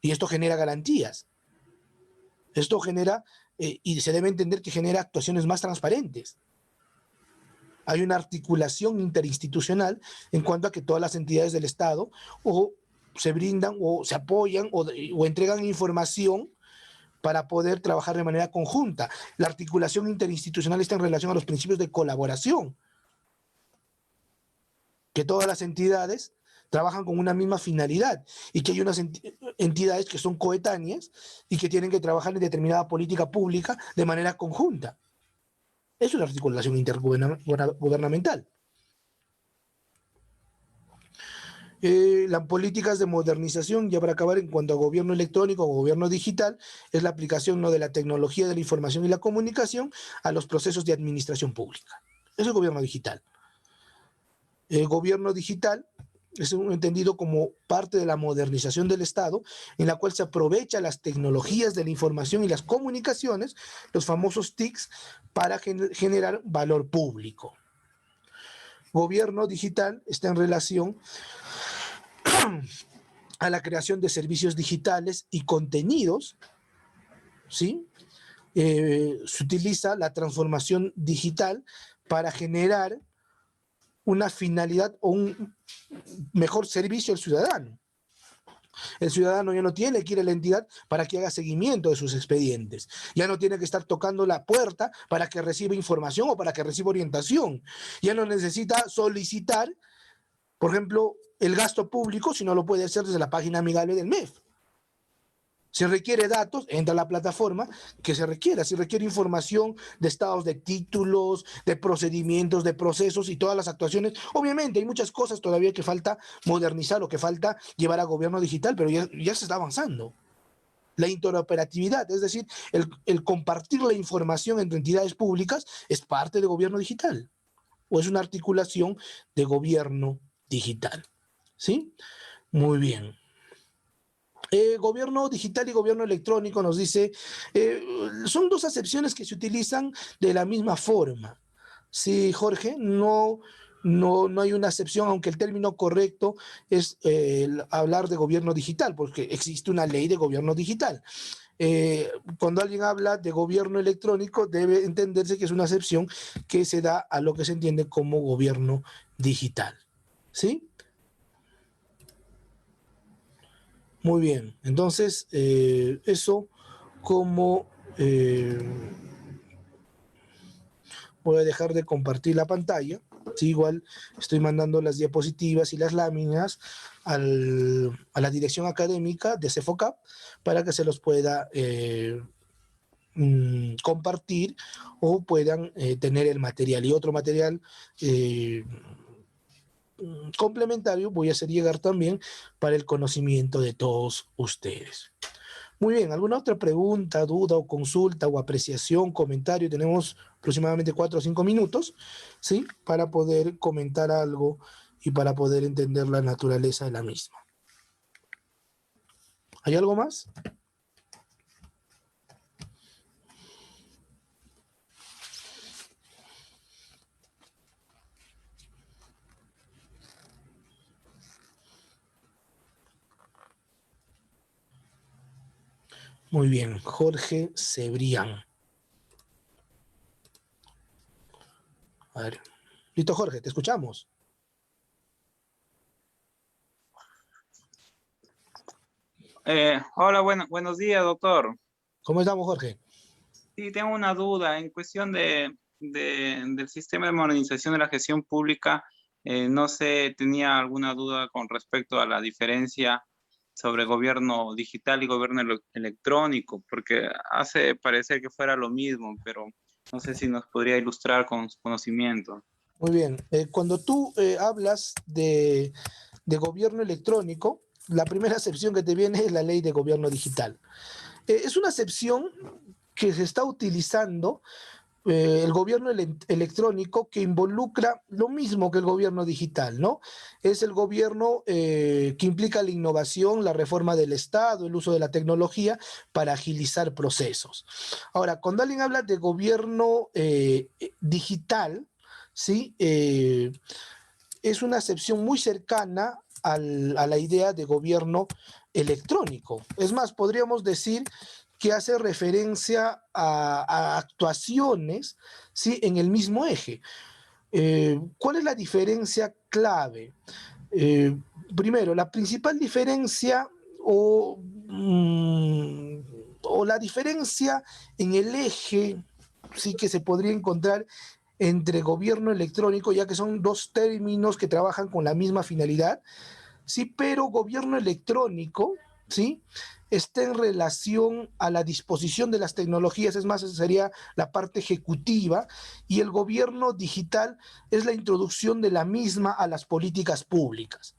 Y esto genera garantías. Esto genera, y se debe entender que genera actuaciones más transparentes. Hay una articulación interinstitucional en cuanto a que todas las entidades del Estado o se brindan o se apoyan o entregan información para poder trabajar de manera conjunta. La articulación interinstitucional está en relación a los principios de colaboración, que todas las entidades trabajan con una misma finalidad y que hay unas entidades que son coetáneas y que tienen que trabajar en determinada política pública de manera conjunta. Es una articulación intergubernamental. Las políticas de modernización, ya para acabar, en cuanto a gobierno electrónico o gobierno digital, es la aplicación, ¿no?, de la tecnología de la información y la comunicación a los procesos de administración pública. Eso es el gobierno digital. El gobierno digital es entendido como parte de la modernización del Estado, en la cual se aprovecha las tecnologías de la información y las comunicaciones, los famosos TICs, para generar valor público. Gobierno digital está en relación a la creación de servicios digitales y contenidos, ¿sí? Se utiliza la transformación digital para generar una finalidad o un mejor servicio al ciudadano. El ciudadano ya no tiene que ir a la entidad para que haga seguimiento de sus expedientes. Ya no tiene que estar tocando la puerta para que reciba información o para que reciba orientación. Ya no necesita solicitar, por ejemplo, el gasto público, si no lo puede hacer desde la página amigable del MEF. Si requiere datos, entra a la plataforma que se requiera. Si requiere información de estados de títulos, de procedimientos, de procesos y todas las actuaciones, obviamente hay muchas cosas todavía que falta modernizar o que falta llevar a gobierno digital, pero ya se está avanzando. La interoperatividad, es decir, el compartir la información entre entidades públicas, es parte de gobierno digital o es una articulación de gobierno digital. ¿Sí? Muy bien. Gobierno digital y gobierno electrónico nos dice, son dos acepciones que se utilizan de la misma forma. Sí, Jorge, no hay una acepción, aunque el término correcto es hablar de gobierno digital, porque existe una ley de gobierno digital. Cuando alguien habla de gobierno electrónico, debe entenderse que es una acepción que se da a lo que se entiende como gobierno digital. ¿Sí? Muy bien, entonces eso como voy a dejar de compartir la pantalla. Sí, igual estoy mandando las diapositivas y las láminas a la dirección académica de CEFOCAP para que se los pueda compartir o puedan tener el material y otro material complementario voy a hacer llegar también para el conocimiento de todos ustedes. Muy bien, ¿alguna otra pregunta, duda o consulta o apreciación, comentario? Tenemos aproximadamente 4 o 5 minutos, ¿sí? Para poder comentar algo y para poder entender la naturaleza de la misma. ¿Hay algo más? Muy bien, Jorge Cebrián. A ver. Listo, Jorge, te escuchamos. Hola, buenos días, doctor. ¿Cómo estamos, Jorge? Sí, tengo una duda en cuestión del sistema de modernización de la gestión pública. No sé, tenía alguna duda con respecto a la diferencia sobre gobierno digital y gobierno electrónico, porque hace parecer que fuera lo mismo, pero no sé si nos podría ilustrar con su conocimiento. Muy bien. Cuando tú hablas de gobierno electrónico, la primera acepción que te viene es la ley de gobierno digital. Es una acepción que se está utilizando el gobierno electrónico que involucra lo mismo que el gobierno digital, ¿no? Es el gobierno que implica la innovación, la reforma del Estado, el uso de la tecnología para agilizar procesos. Ahora, cuando alguien habla de gobierno digital, ¿sí? Es una acepción muy cercana a la idea de gobierno electrónico. Es más, podríamos decir que hace referencia a actuaciones, ¿sí? En el mismo eje. ¿Cuál es la diferencia clave? Eh, Primero, la principal diferencia o la diferencia en el eje, sí, que se podría encontrar entre gobierno electrónico, ya que son dos términos que trabajan con la misma finalidad, sí, pero gobierno electrónico, sí, está en relación a la disposición de las tecnologías, es más, esa sería la parte ejecutiva, y el gobierno digital es la introducción de la misma a las políticas públicas.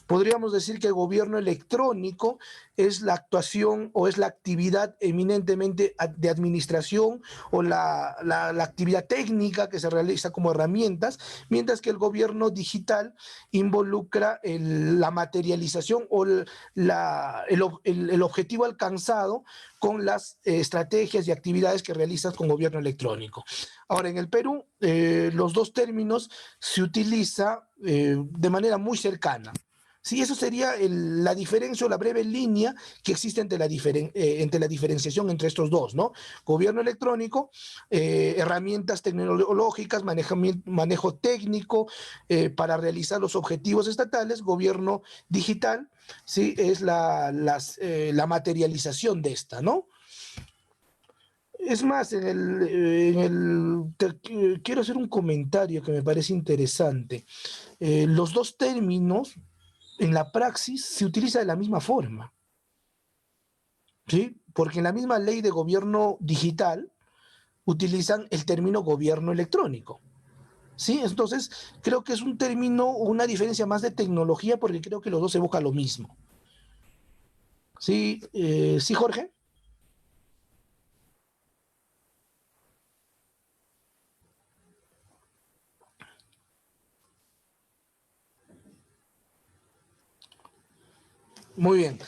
Podríamos decir que el gobierno electrónico es la actuación o es la actividad eminentemente de administración o la actividad técnica que se realiza como herramientas, mientras que el gobierno digital involucra la materialización o el objetivo alcanzado con las estrategias y actividades que realizas con gobierno electrónico. Ahora, en el Perú, los dos términos se utilizan de manera muy cercana. Sí, eso sería la diferencia o la breve línea que existe entre la diferenciación entre estos dos, ¿no? Gobierno electrónico, herramientas tecnológicas, manejo técnico para realizar los objetivos estatales. Gobierno digital, sí, es la materialización de esta, ¿no? Es más, quiero hacer un comentario que me parece interesante. Los dos términos en la praxis se utiliza de la misma forma, ¿sí? Porque en la misma ley de gobierno digital utilizan el término gobierno electrónico, ¿sí? Entonces, creo que es un término o una diferencia más de tecnología porque creo que los dos evocan lo mismo. ¿Sí, ¿sí, Jorge? Muy bien.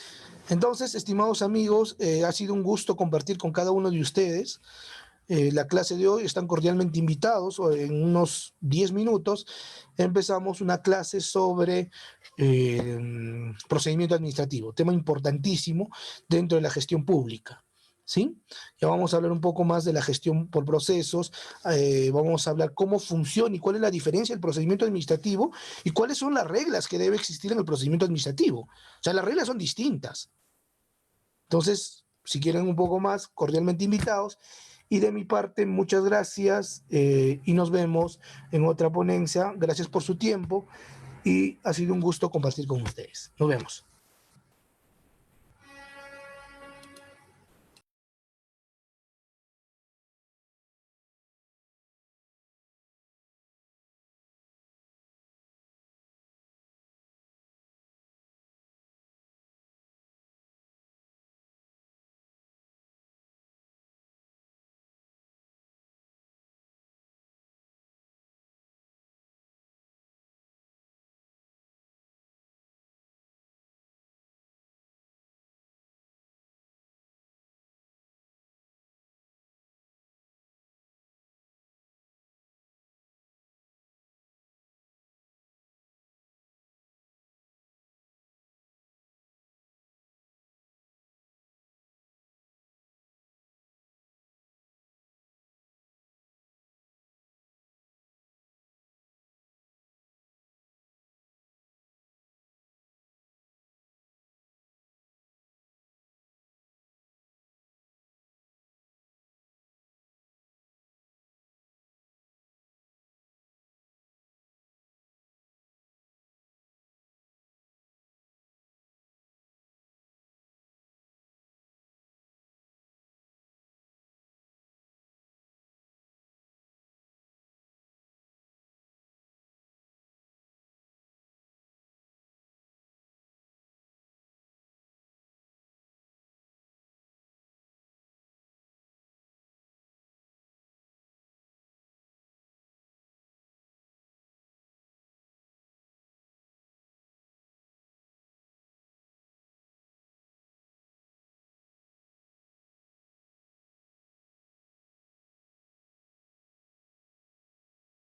Entonces, estimados amigos, ha sido un gusto compartir con cada uno de ustedes. La clase de hoy están cordialmente invitados. En unos 10 minutos empezamos una clase sobre procedimiento administrativo, tema importantísimo dentro de la gestión pública. ¿Sí? Ya vamos a hablar un poco más de la gestión por procesos, vamos a hablar cómo funciona y cuál es la diferencia del procedimiento administrativo y cuáles son las reglas que debe existir en el procedimiento administrativo. O sea, las reglas son distintas. Entonces, si quieren un poco más, cordialmente invitados. Y de mi parte, muchas gracias y nos vemos en otra ponencia. Gracias por su tiempo y ha sido un gusto compartir con ustedes. Nos vemos.